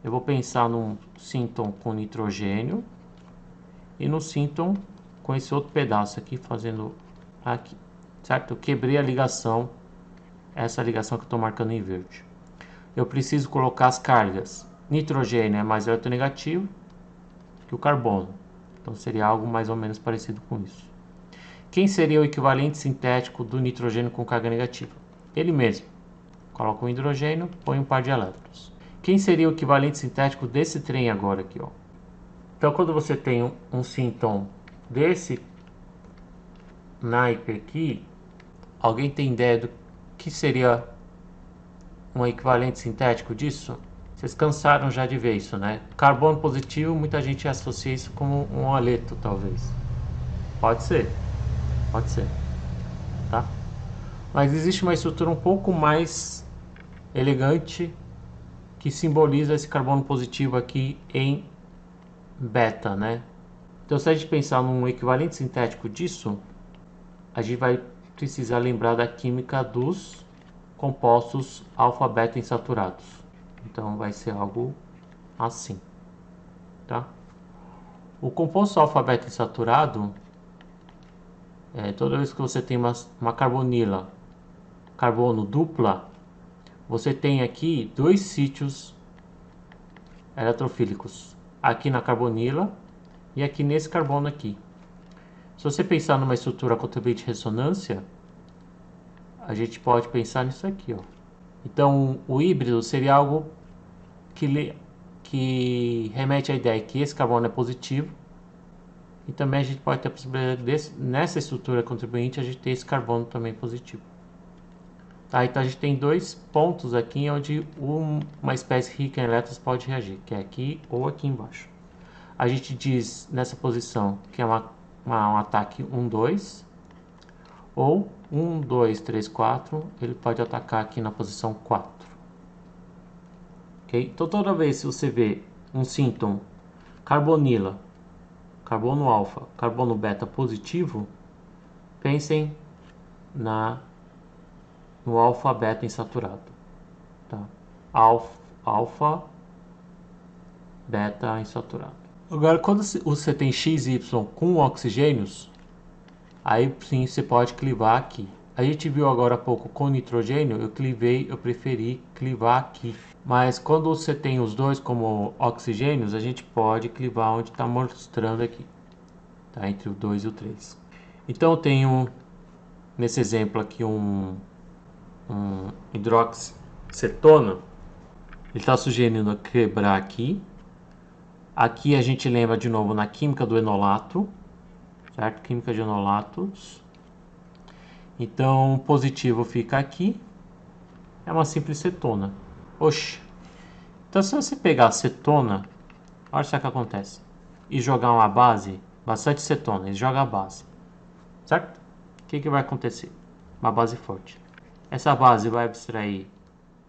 eu vou pensar num sínton com nitrogênio e no sínton com esse outro pedaço aqui, fazendo aqui, certo? Eu quebrei a ligação, essa ligação que eu estou marcando em verde. Eu preciso colocar as cargas. Nitrogênio é mais eletronegativo que o carbono. Então seria algo mais ou menos parecido com isso. Quem seria o equivalente sintético do nitrogênio com carga negativa? Ele mesmo. Coloca um hidrogênio, põe um par de elétrons. Quem seria o equivalente sintético desse trem agora aqui, ó? Então quando você tem um sínton desse naipe aqui, alguém tem ideia do que seria um equivalente sintético disso? Vocês cansaram já de ver isso, né? Carbono positivo, muita gente associa isso como um haleto, talvez. Pode ser, tá? Mas existe uma estrutura um pouco mais elegante que simboliza esse carbono positivo aqui em beta, né? Então, se a gente pensar num equivalente sintético disso, a gente vai precisar lembrar da química dos compostos alfa-beta insaturados. Então, vai ser algo assim, tá? O composto alfa-beta insaturado, toda vez que você tem uma carbonila carbono dupla, você tem aqui dois sítios eletrofílicos, aqui na carbonila e aqui nesse carbono aqui. Se você pensar numa estrutura contribuinte de ressonância, a gente pode pensar nisso aqui, ó. Então, o híbrido seria algo que remete à ideia que esse carbono é positivo, e também a gente pode ter a possibilidade nessa estrutura contribuinte a gente ter esse carbono também positivo. Tá, então a gente tem dois pontos aqui onde uma espécie rica em elétrons pode reagir, que é aqui ou aqui embaixo. A gente diz nessa posição que é um ataque 1, 2, ou 1, 2, 3, 4, ele pode atacar aqui na posição 4. ok? Então toda vez que você vê um síntoma carbonila, carbono alfa, carbono beta positivo, pensem no alfa beta insaturado, tá? Alfa beta insaturado. Agora, quando você tem XY com oxigênios, aí sim você pode clivar aqui. A gente viu agora há pouco com nitrogênio, eu preferi clivar aqui. Mas quando você tem os dois como oxigênios, a gente pode clivar onde está mostrando aqui, tá? Entre o 2 e o 3. Então eu tenho, nesse exemplo aqui, um hidroxicetona. Ele está sugerindo quebrar aqui. Aqui a gente lembra de novo na química do enolato, certo? Química de enolatos. Então, o positivo fica aqui. É uma simples cetona. Oxe. Então, se você pegar a cetona, olha só o que acontece. E jogar uma base, bastante cetona, e joga a base. Certo? O que vai acontecer? Uma base forte. Essa base vai abstrair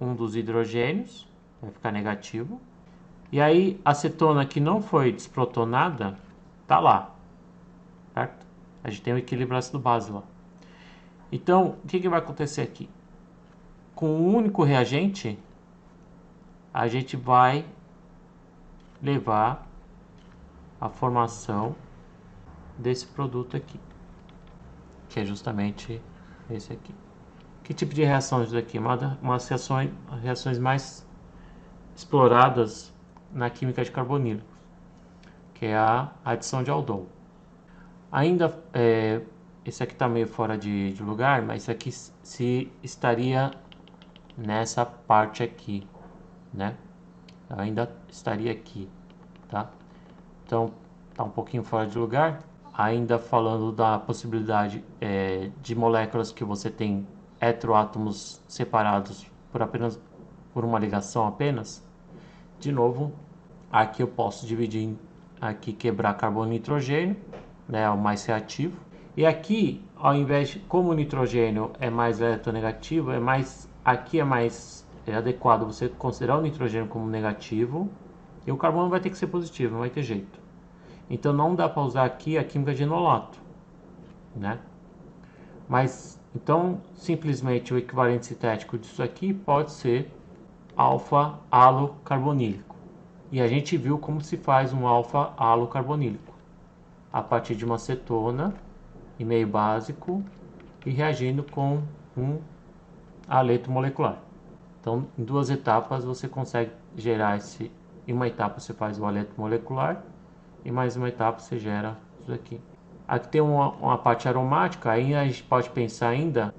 um dos hidrogênios, vai ficar negativo. E aí, a cetona que não foi desprotonada, tá lá. Certo? A gente tem o equilíbrio ácido-base lá. Então, o que vai acontecer aqui? Com um único reagente, a gente vai levar a formação desse produto aqui, que é justamente esse aqui. Que tipo de reação é isso daqui? Umas reações mais exploradas na química de carbonílicos, que é a adição de aldol. Ainda, esse aqui está meio fora de lugar, mas isso aqui se estaria nessa parte aqui, né? Ainda estaria aqui, tá? Então, tá um pouquinho fora de lugar. Ainda falando da possibilidade de moléculas que você tem heteroátomos separados por uma ligação apenas. De novo, aqui eu posso dividir aqui, quebrar carbono e nitrogênio, né, é o mais reativo. E aqui, ao invés de, como o nitrogênio é mais eletronegativo, aqui é mais adequado você considerar o nitrogênio como negativo, e o carbono vai ter que ser positivo, não vai ter jeito. Então não dá para usar aqui a química de enolato, né? Mas então simplesmente o equivalente sintético disso aqui pode ser alfa-halocarbonílico. E a gente viu como se faz um alfa-halocarbonílico a partir de uma cetona e meio básico e reagindo com um haleto molecular. Então, em duas etapas você consegue gerar esse. Em uma etapa você faz o haleto molecular e mais uma etapa você gera isso aqui. Aqui tem uma parte aromática, aí a gente pode pensar ainda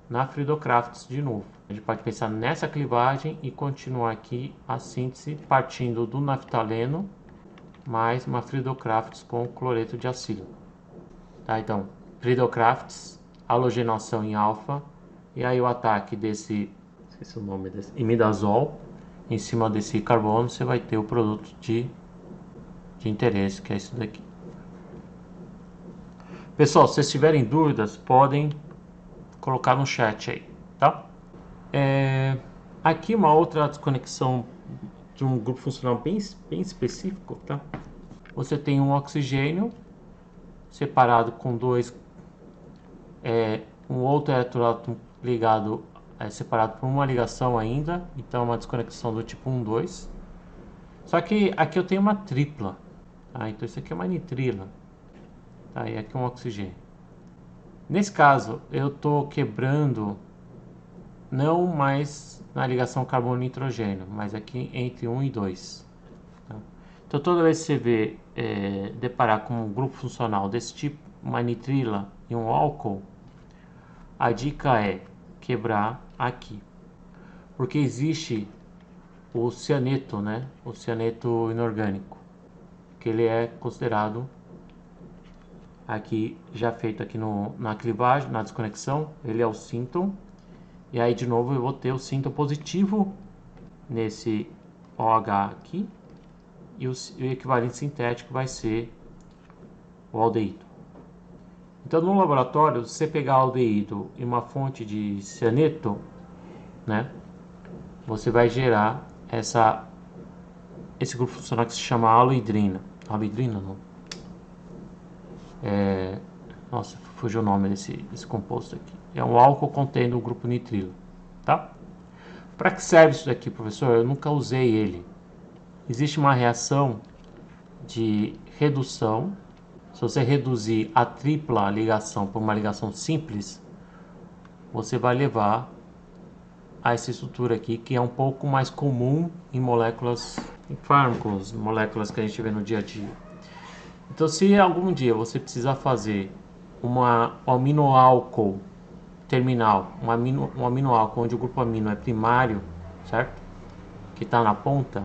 na Friedel-Crafts de novo. A gente pode pensar nessa clivagem e continuar aqui a síntese partindo do naftaleno mais uma Friedel-Crafts com cloreto de acilo. Tá, então, Friedel-Crafts, halogenação em alfa, e aí o ataque desse, esqueci o nome desse, imidazol, em cima desse carbono, você vai ter o produto de interesse, que é isso daqui. Pessoal, se vocês tiverem dúvidas, podem colocar no chat aí, tá? Aqui uma outra desconexão de um grupo funcional bem específico, tá? Você tem um oxigênio separado com um outro eletroátomo ligado, separado por uma ligação ainda, então é uma desconexão do tipo 1,2. Só que aqui eu tenho uma tripla, tá? Então isso aqui é uma nitrila, tá? E aqui um oxigênio. Nesse caso, eu estou quebrando não mais na ligação carbono-nitrogênio, mas aqui entre 1 e 2. Tá? Então toda vez que você vê deparar com um grupo funcional desse tipo, uma nitrila e um álcool, a dica é quebrar aqui, porque existe o cianeto, né? O cianeto inorgânico, que ele é considerado aqui já feito aqui na clivagem, na desconexão, ele é o síntoma. E aí de novo eu vou ter o síntoma positivo nesse OH aqui, e o equivalente sintético vai ser o aldeído. Então no laboratório, se você pegar aldeído e uma fonte de cianeto, né, você vai gerar esse grupo funcional que se chama aloidrina. Aloidrina não. Nossa, fugiu o nome desse composto aqui. É um álcool contendo o grupo nitrilo, tá? Para que serve isso daqui, professor? Eu nunca usei ele. Existe uma reação de redução. Se você reduzir a tripla ligação por uma ligação simples, você vai levar a essa estrutura aqui, que é um pouco mais comum em moléculas, em fármacos, moléculas que a gente vê no dia a dia. Então, se algum dia você precisar fazer um aminoálcool terminal, um aminoálcool onde o grupo amino é primário, certo? Que está na ponta,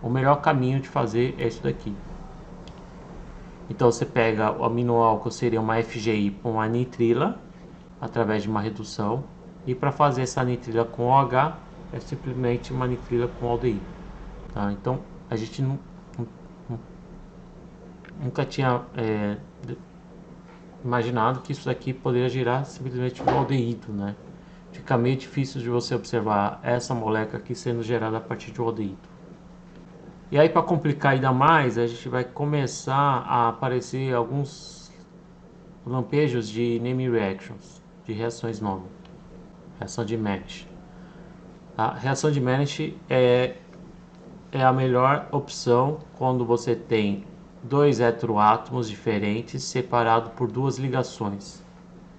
o melhor caminho de fazer é isso daqui. Então você pega o aminoálcool, seria uma FGI com uma nitrila, através de uma redução, e para fazer essa nitrila com OH, é simplesmente uma nitrila com aldeído. Tá? Então a gente nunca tinha imaginado que isso daqui poderia girar simplesmente um aldeído, né? Fica meio difícil de você observar essa molécula aqui sendo gerada a partir de um aldeído. E aí, para complicar ainda mais, a gente vai começar a aparecer alguns lampejos de name reactions, de reações nome, reação de Manish. A reação de Manish é a melhor opção quando você tem dois heteroátomos diferentes separados por duas ligações.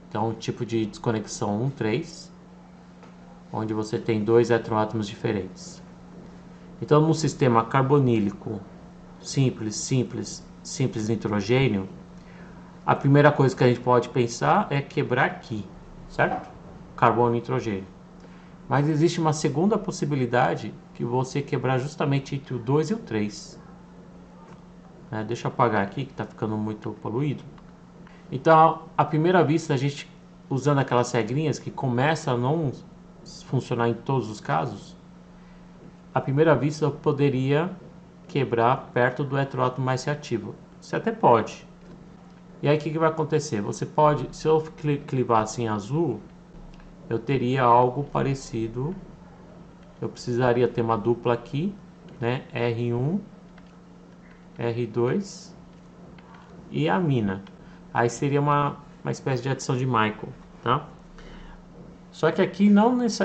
Então, um tipo de desconexão 1,3, onde você tem dois heteroátomos diferentes. Então, num sistema carbonílico simples nitrogênio, a primeira coisa que a gente pode pensar é quebrar aqui, certo? Carbono e nitrogênio. Mas existe uma segunda possibilidade que você quebrar justamente entre o 2 e o 3. Deixa eu apagar aqui que está ficando muito poluído. Então, à primeira vista, a gente, usando aquelas regrinhas que começam a não funcionar em todos os casos, à primeira vista eu poderia quebrar perto do heteroátomo mais reativo. Você até pode. E aí o que vai acontecer? Você pode, se eu clivasse em azul, eu teria algo parecido. Eu precisaria ter uma dupla aqui, né? R1, R2 e a amina. Aí seria uma espécie de adição de Michael, tá? Só que aqui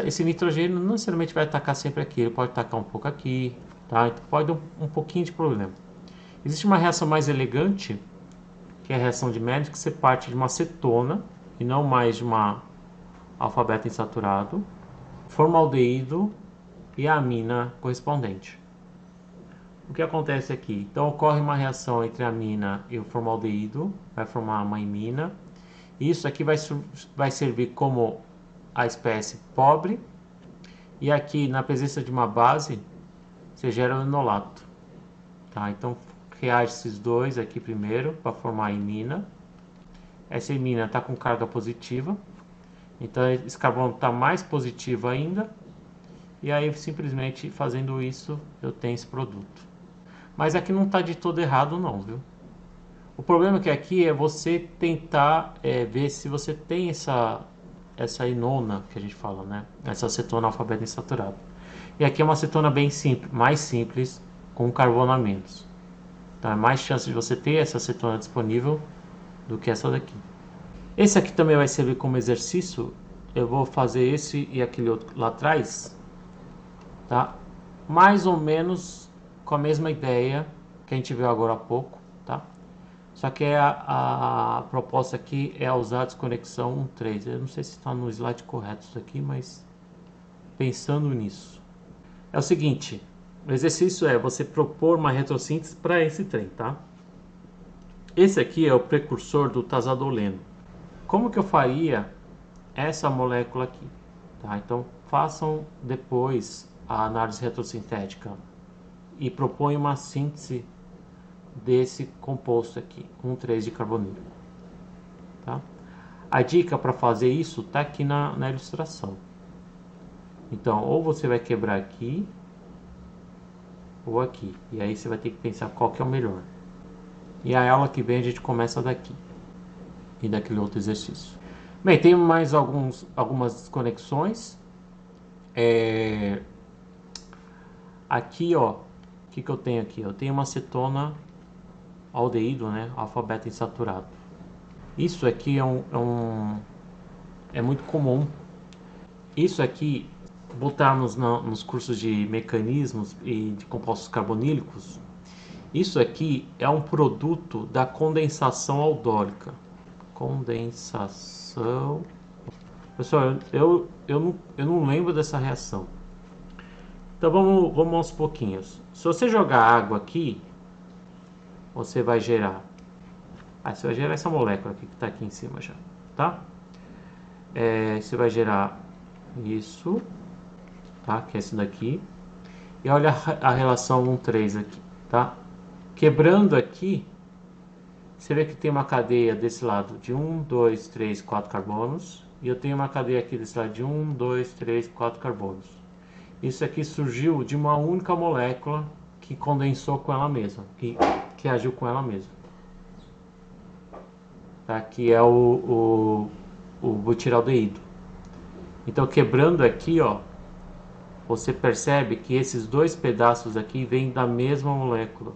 esse nitrogênio não necessariamente vai atacar sempre aqui, ele pode atacar um pouco aqui, tá? Então pode dar um pouquinho de problema. Existe uma reação mais elegante, que é a reação de Manish, que você parte de uma cetona e não mais de uma alfa-beta insaturado, formaldeído e a amina correspondente. O que acontece aqui? Então ocorre uma reação entre a amina e o formaldeído, vai formar uma imina. Isso aqui vai servir como a espécie pobre, e aqui na presença de uma base você gera o enolato, tá? Então reage esses dois aqui primeiro para formar a imina. Essa imina está com carga positiva, então esse carbono está mais positivo ainda, e aí simplesmente fazendo isso eu tenho esse produto. Mas aqui não está de todo errado não, viu? O problema que aqui é você tentar ver se você tem essa enona que a gente fala, né? Essa acetona alfa-beta insaturada. E aqui é uma acetona bem simples, mais simples, com carbono a menos. Então é mais chance de você ter essa acetona disponível do que essa daqui. Esse aqui também vai servir como exercício. Eu vou fazer esse e aquele outro lá atrás, tá? Mais ou menos com a mesma ideia que a gente viu agora há pouco, tá? Só que a proposta aqui é usar a desconexão 1,3. Eu não sei se está no slide correto isso aqui, mas pensando nisso. É o seguinte, o exercício é você propor uma retrossíntese para esse trem, tá? Esse aqui é o precursor do tazadoleno. Como que eu faria essa molécula aqui? Tá? Então façam depois a análise retrossintética e proponham uma síntese desse composto aqui, 1,3 de carbonilo. Tá? A dica para fazer isso está aqui na ilustração. Então, ou você vai quebrar aqui, ou aqui. E aí você vai ter que pensar qual que é o melhor. E a aula que vem a gente começa daqui. E daquele outro exercício. Bem, tem mais algumas desconexões. Aqui, ó, o que eu tenho aqui? Eu tenho uma acetona aldeído, né? Alfa-beta insaturado. Isso aqui é muito comum. Isso aqui, botarmos nos cursos de mecanismos e de compostos carbonílicos, isso aqui é um produto da condensação aldólica. Condensação. Pessoal, eu não lembro dessa reação. Então vamos aos pouquinhos. Se você jogar água aqui, você vai gerar. Você vai gerar essa molécula aqui que está aqui em cima já, tá? Você vai gerar isso, tá? Que é esse daqui. E olha a relação 1,3 aqui, tá? Quebrando aqui, você vê que tem uma cadeia desse lado de 1, 2, 3, 4 carbonos. E eu tenho uma cadeia aqui desse lado de 1, 2, 3, 4 carbonos. Isso aqui surgiu de uma única molécula que condensou com ela mesma, que agiu com ela mesma. Tá? Que é o butiraldeído. Então, quebrando aqui, ó, você percebe que esses dois pedaços aqui vêm da mesma molécula.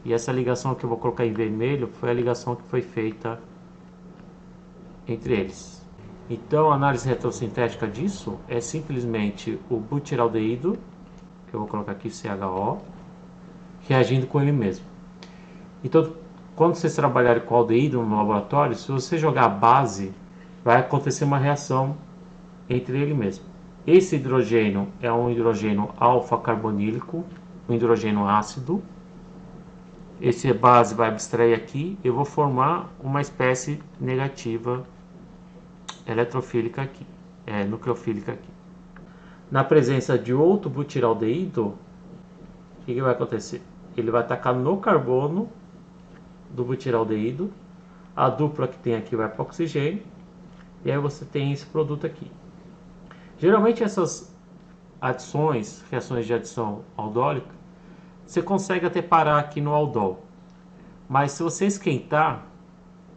E essa ligação que eu vou colocar em vermelho foi a ligação que foi feita entre eles. Então, a análise retrosintética disso é simplesmente o butiraldeído, que eu vou colocar aqui CHO, reagindo com ele mesmo. Então, quando vocês trabalharem com aldeído no laboratório, se você jogar a base, vai acontecer uma reação entre ele mesmo. Esse hidrogênio é um hidrogênio alfa-carbonílico, um hidrogênio ácido. Esse base vai abstrair aqui, eu vou formar uma espécie negativa eletrofílica aqui, nucleofílica aqui. Na presença de outro butiraldeído, o que vai acontecer? Ele vai atacar no carbono do butiraldeído, a dupla que tem aqui vai para o oxigênio, e aí você tem esse produto aqui. Geralmente essas adições, reações de adição aldólica, você consegue até parar aqui no aldol. Mas se você esquentar,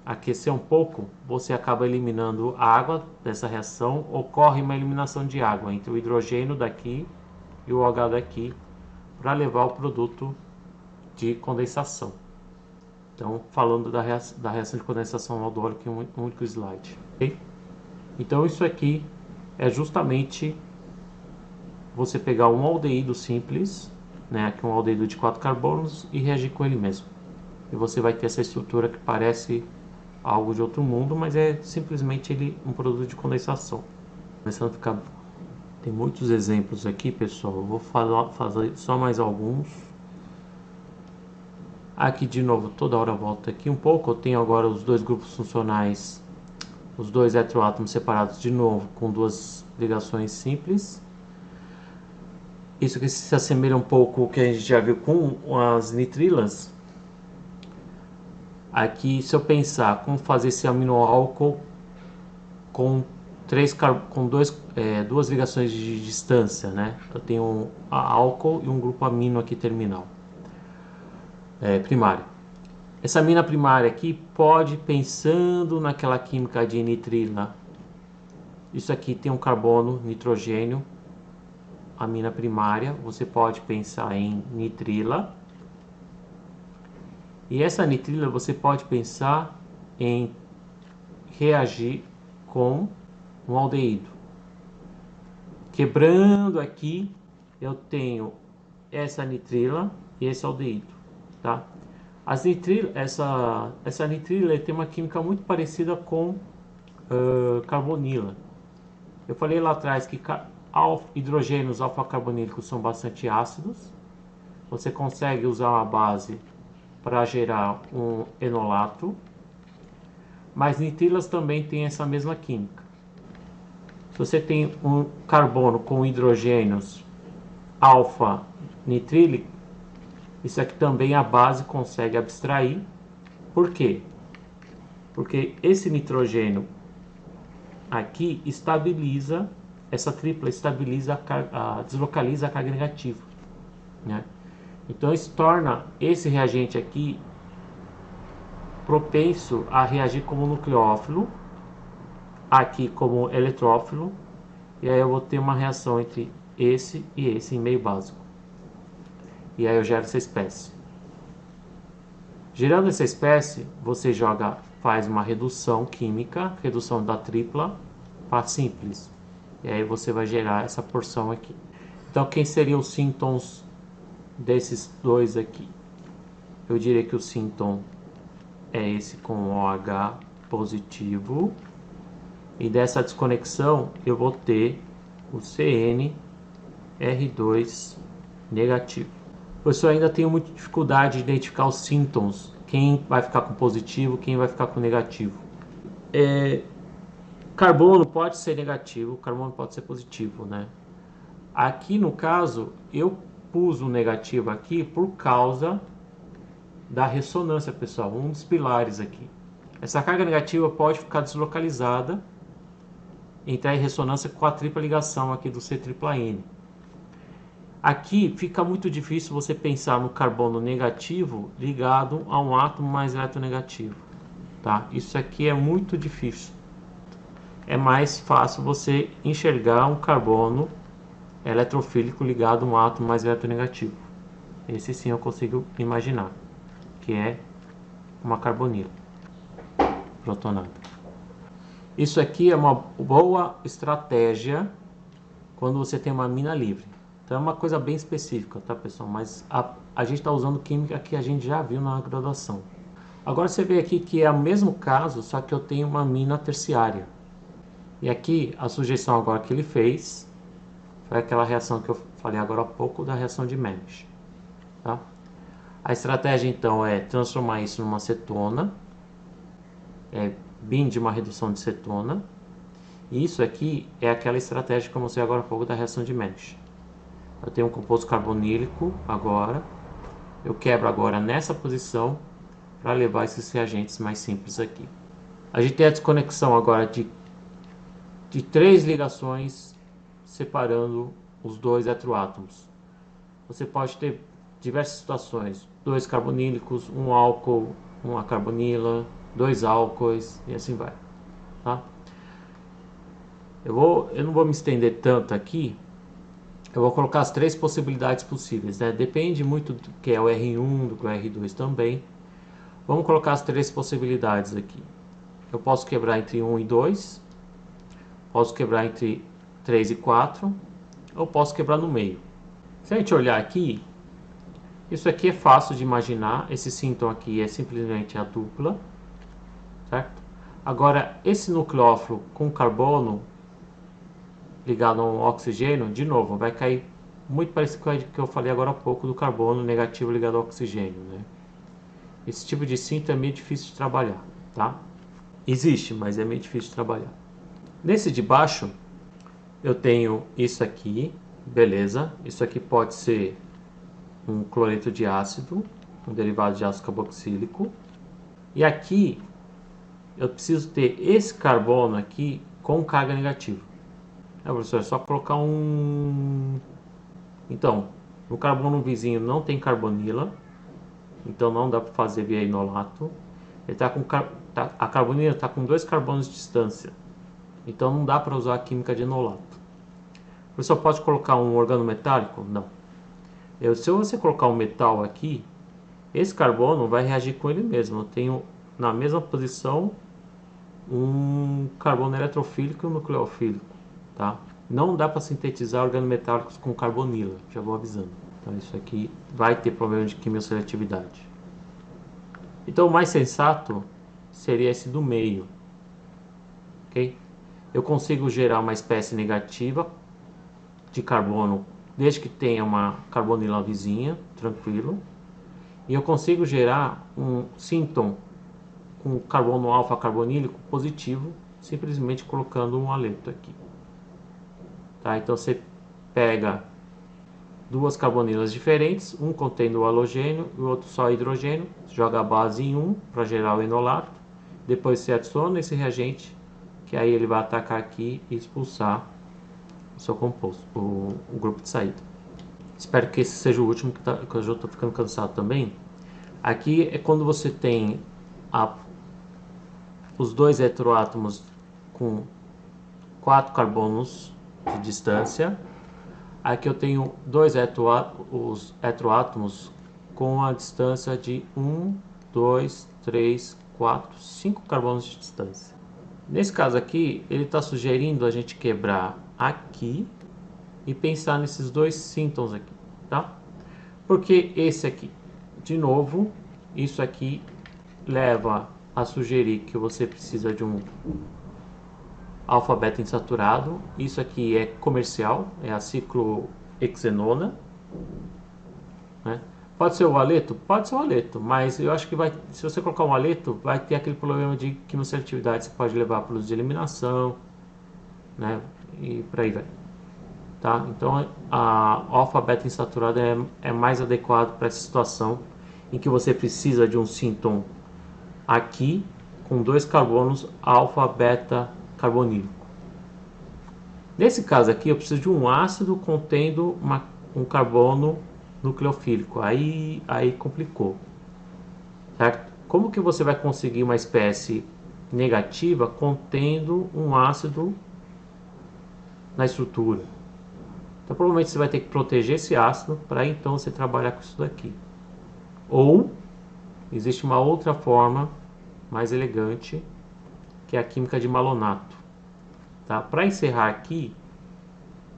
aquecer um pouco, você acaba eliminando a água dessa reação, ocorre uma eliminação de água entre o hidrogênio daqui e o OH daqui, para levar o produto de condensação. Então, falando da reação de condensação aldólica em um único slide. Okay? Então, isso aqui é justamente você pegar um aldeído simples, né, aqui um aldeído de 4 carbonos, e reagir com ele mesmo. E você vai ter essa estrutura que parece algo de outro mundo, mas é simplesmente um produto de condensação. Começando a ficar... Tem muitos exemplos aqui, pessoal. Eu vou fazer só mais alguns. Aqui de novo, toda hora volta aqui um pouco. Eu tenho agora os dois grupos funcionais, os dois heteroátomos separados de novo com duas ligações simples. Isso que se assemelha um pouco ao que a gente já viu com as nitrilas. Aqui, se eu pensar como fazer esse aminoálcool com duas ligações de distância, né? Eu tenho um álcool e um grupo amino aqui terminal, primário. Essa amina primária aqui pode, pensando naquela química de nitrila, isso aqui tem um carbono, nitrogênio, amina primária, você pode pensar em nitrila. E essa nitrila você pode pensar em reagir com um aldeído. Quebrando aqui, eu tenho essa nitrila e esse aldeído, tá? Essa nitrila tem uma química muito parecida com carbonila. Eu falei lá atrás que hidrogênios alfa-carbonílicos são bastante ácidos. Você consegue usar uma base para gerar um enolato, mas nitrilas também têm essa mesma química. Se você tem um carbono com hidrogênios alfa nitrílico, isso aqui também a base consegue abstrair. Por quê? Porque esse nitrogênio aqui estabiliza, essa tripla estabiliza, deslocaliza a carga negativa, né? Então isso torna esse reagente aqui propenso a reagir como nucleófilo, aqui como eletrófilo, e aí eu vou ter uma reação entre esse e esse em meio básico. E aí eu gero essa espécie. Gerando essa espécie, você faz uma redução química, redução da tripla para simples. E aí você vai gerar essa porção aqui. Então, quem seriam os síntons desses dois aqui? Eu diria que o sínton é esse com OH positivo. E dessa desconexão, eu vou ter o CnR2 negativo. Eu ainda tenho muita dificuldade de identificar os síntons. Quem vai ficar com positivo, quem vai ficar com negativo. Carbono pode ser negativo, carbono pode ser positivo, né? Aqui no caso, eu pus o negativo aqui por causa da ressonância, pessoal, um dos pilares aqui. Essa carga negativa pode ficar deslocalizada, entrar em ressonância com a tripla ligação aqui do C-tripla-N. Aqui fica muito difícil você pensar no carbono negativo ligado a um átomo mais eletronegativo, tá? Isso aqui é muito difícil. É mais fácil você enxergar um carbono eletrofílico ligado a um átomo mais eletronegativo. Esse sim eu consigo imaginar, que é uma carbonila protonada. Isso aqui é uma boa estratégia quando você tem uma mina livre. Então é uma coisa bem específica, tá, pessoal? Mas a gente está usando química que a gente já viu na graduação. Agora você vê aqui que é o mesmo caso, só que eu tenho uma mina terciária. E aqui a sugestão agora que ele fez foi aquela reação que eu falei agora há pouco da reação de Mensch, tá? A estratégia então é transformar isso numa cetona, BIN de uma redução de cetona. E isso aqui é aquela estratégia que eu mostrei agora há pouco da reação de Mensch. Eu tenho um composto carbonílico agora, eu quebro agora nessa posição para levar esses reagentes mais simples aqui. A gente tem a desconexão agora de 3 ligações separando os dois heteroátomos. Você pode ter diversas situações, 2 carbonílicos, um álcool, uma carbonila, 2 álcoois e assim vai, tá? Eu não vou me estender tanto aqui. Eu vou colocar as 3 possibilidades possíveis, né? Depende muito do que é o R1, do que é o R2 também. Vamos colocar as 3 possibilidades aqui. Eu posso quebrar entre 1 e 2, posso quebrar entre 3 e 4, ou posso quebrar no meio. Se a gente olhar aqui, isso aqui é fácil de imaginar. Esse síntoma aqui é simplesmente a dupla, certo? Agora, esse nucleófilo com carbono ligado a um oxigênio, de novo, vai cair muito parecido com o que eu falei agora há pouco do carbono negativo ligado ao oxigênio, né? Esse tipo de síntoma é meio difícil de trabalhar, tá? Existe, mas é meio difícil de trabalhar. Nesse de baixo, eu tenho isso aqui, beleza? Isso aqui pode ser um cloreto de ácido, um derivado de ácido carboxílico. E aqui, eu preciso ter esse carbono aqui com carga negativa. Professor, é só colocar um... Então, no carbono vizinho não tem carbonila, então não dá para fazer via enolato. Ele tá com a carbonila está com 2 carbonos de distância, então não dá para usar a química de enolato. Professor, pode colocar um organometálico? Não. Se você colocar um metal aqui, esse carbono vai reagir com ele mesmo. Eu tenho na mesma posição um carbono eletrofílico e um nucleofílico, tá? Não dá para sintetizar organometálicos com carbonila, já vou avisando. Então isso aqui vai ter problema de quimioseletividade. Então o mais sensato seria esse do meio, ok? Eu consigo gerar uma espécie negativa de carbono desde que tenha uma carbonila vizinha, tranquilo. E eu consigo gerar um sínton com carbono alfa carbonílico positivo, simplesmente colocando um haleto aqui. Tá? Então você pega 2 carbonilas diferentes, um contendo o halogênio e o outro só hidrogênio, joga a base em um para gerar o enolato, depois você adiciona esse reagente, que aí ele vai atacar aqui e expulsar o seu composto, o grupo de saída. Espero que esse seja o último, que eu já estou ficando cansado também. Aqui é quando você tem os 2 heteroátomos com 4 carbonos de distância. Aqui eu tenho os heteroátomos com a distância de 1, 2, 3, 4, 5 carbonos de distância. Nesse caso aqui, ele está sugerindo a gente quebrar aqui e pensar nesses dois síntons aqui, tá? Porque esse aqui, de novo, isso aqui leva a sugerir que você precisa de um alfa-beta insaturado. Isso aqui é comercial, é a ciclohexenona, né? Pode ser o aleto? Pode ser o aleto, mas eu acho que se você colocar um aleto, vai ter aquele problema de quimioseletividade, você pode levar para uso de eliminação, né? E por aí vai. Tá? Então a alfa-beta insaturada é mais adequado para essa situação em que você precisa de um sínton aqui com dois carbonos alfa-beta carbonílico. Nesse caso aqui eu preciso de um ácido contendo um carbono nucleofílico. Aí complicou, certo? Como que você vai conseguir uma espécie negativa contendo um ácido na estrutura? Então provavelmente você vai ter que proteger esse ácido para então você trabalhar com isso daqui. Ou existe uma outra forma mais elegante, que é a química de malonato. Tá? Para encerrar aqui,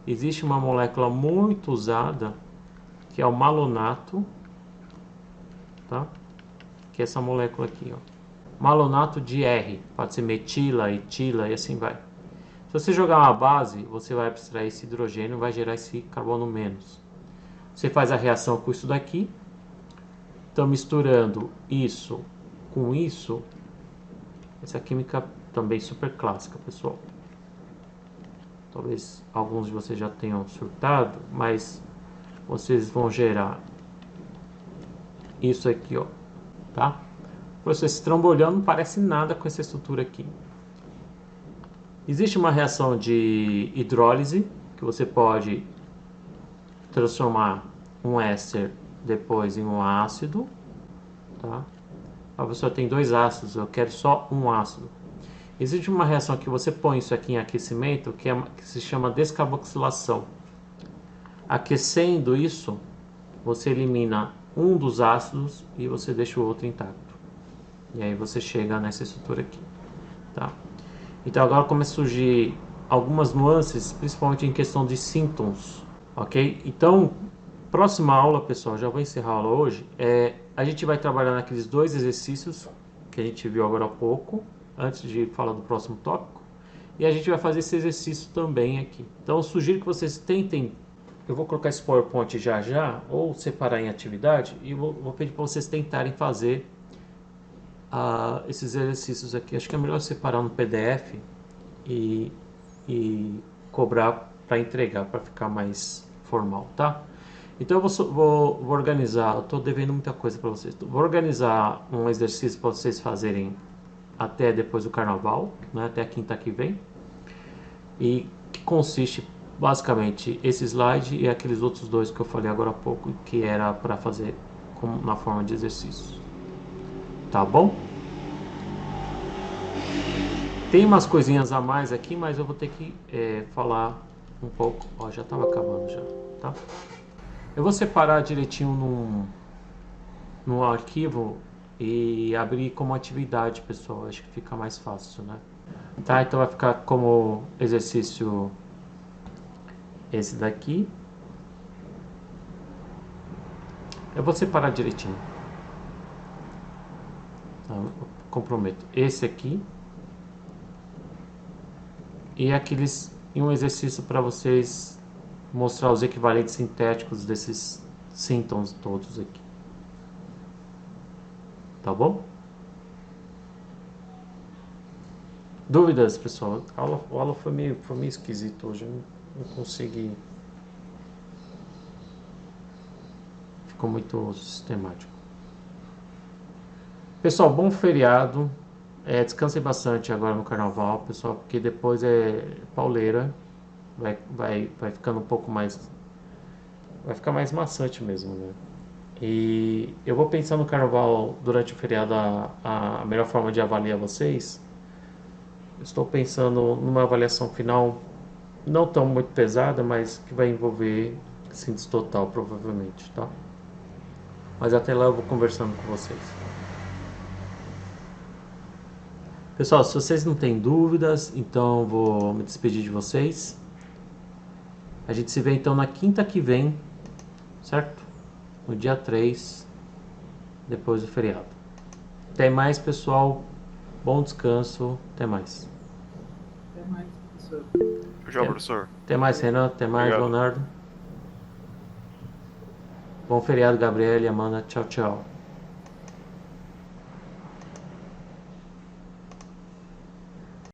existe uma molécula muito usada, que é o malonato, tá? Que é essa molécula aqui, ó. Malonato de R, pode ser metila, etila e assim vai. Se você jogar uma base, você vai abstrair esse hidrogênio e vai gerar esse carbono menos. Você faz a reação com isso daqui. Então, misturando isso com isso, essa química também super clássica, pessoal. Talvez alguns de vocês já tenham surtado, mas vocês vão gerar isso aqui, ó, tá? O processo trambolhando não parece nada com essa estrutura aqui. Existe uma reação de hidrólise, que você pode transformar um éster depois em um ácido, tá? A pessoa tem dois ácidos, eu quero só um ácido. Existe uma reação que você põe isso aqui em aquecimento, que se chama descarboxilação. Aquecendo isso, você elimina um dos ácidos e você deixa o outro intacto. E aí você chega nessa estrutura aqui, tá? Então agora começa a surgir algumas nuances, principalmente em questão de síntons, ok? Então, próxima aula, pessoal, já vou encerrar a aula hoje, a gente vai trabalhar naqueles dois exercícios que a gente viu agora há pouco, antes de falar do próximo tópico, e a gente vai fazer esse exercício também aqui. Então eu sugiro que vocês tentem, eu vou colocar esse PowerPoint já, ou separar em atividade, e vou pedir para vocês tentarem fazer esses exercícios aqui. Acho que é melhor separar no PDF e cobrar para entregar, para ficar mais formal, tá? Então eu vou organizar, eu estou devendo muita coisa para vocês. Vou organizar um exercício para vocês fazerem até depois do carnaval, né, até a quinta que vem, e que consiste basicamente esse slide e aqueles outros dois que eu falei agora há pouco, que era para fazer na forma de exercício. Tá bom? Tem umas coisinhas a mais aqui, mas eu vou ter que falar um pouco. Ó, já estava acabando já, tá? Eu vou separar direitinho num arquivo e abrir como atividade, pessoal. Acho que fica mais fácil, né? Tá, então vai ficar como exercício esse daqui. Eu vou separar direitinho. Então, comprometo. Esse aqui. E um exercício para vocês mostrar os equivalentes sintéticos desses síntons todos aqui. Tá bom? Dúvidas, pessoal? A aula foi meio esquisita hoje. Eu não consegui. Ficou muito sistemático. Pessoal, bom feriado. Descansem bastante agora no carnaval, pessoal, porque depois é pauleira. Vai ficando um pouco mais. Vai ficar mais maçante mesmo, né? E eu vou pensar no carnaval durante o feriado a melhor forma de avaliar vocês. Estou pensando numa avaliação final não tão muito pesada, mas que vai envolver síntese total, provavelmente, tá? Mas até lá eu vou conversando com vocês. Pessoal, se vocês não têm dúvidas, então eu vou me despedir de vocês. A gente se vê então na quinta que vem, certo? No dia 3, depois do feriado. Até mais, pessoal. Bom descanso. Até mais. Até mais, professor. Tchau, professor. Até mais, Renan. Até mais, Obrigado. Leonardo. Bom feriado, Gabriel e Amanda. Tchau, tchau.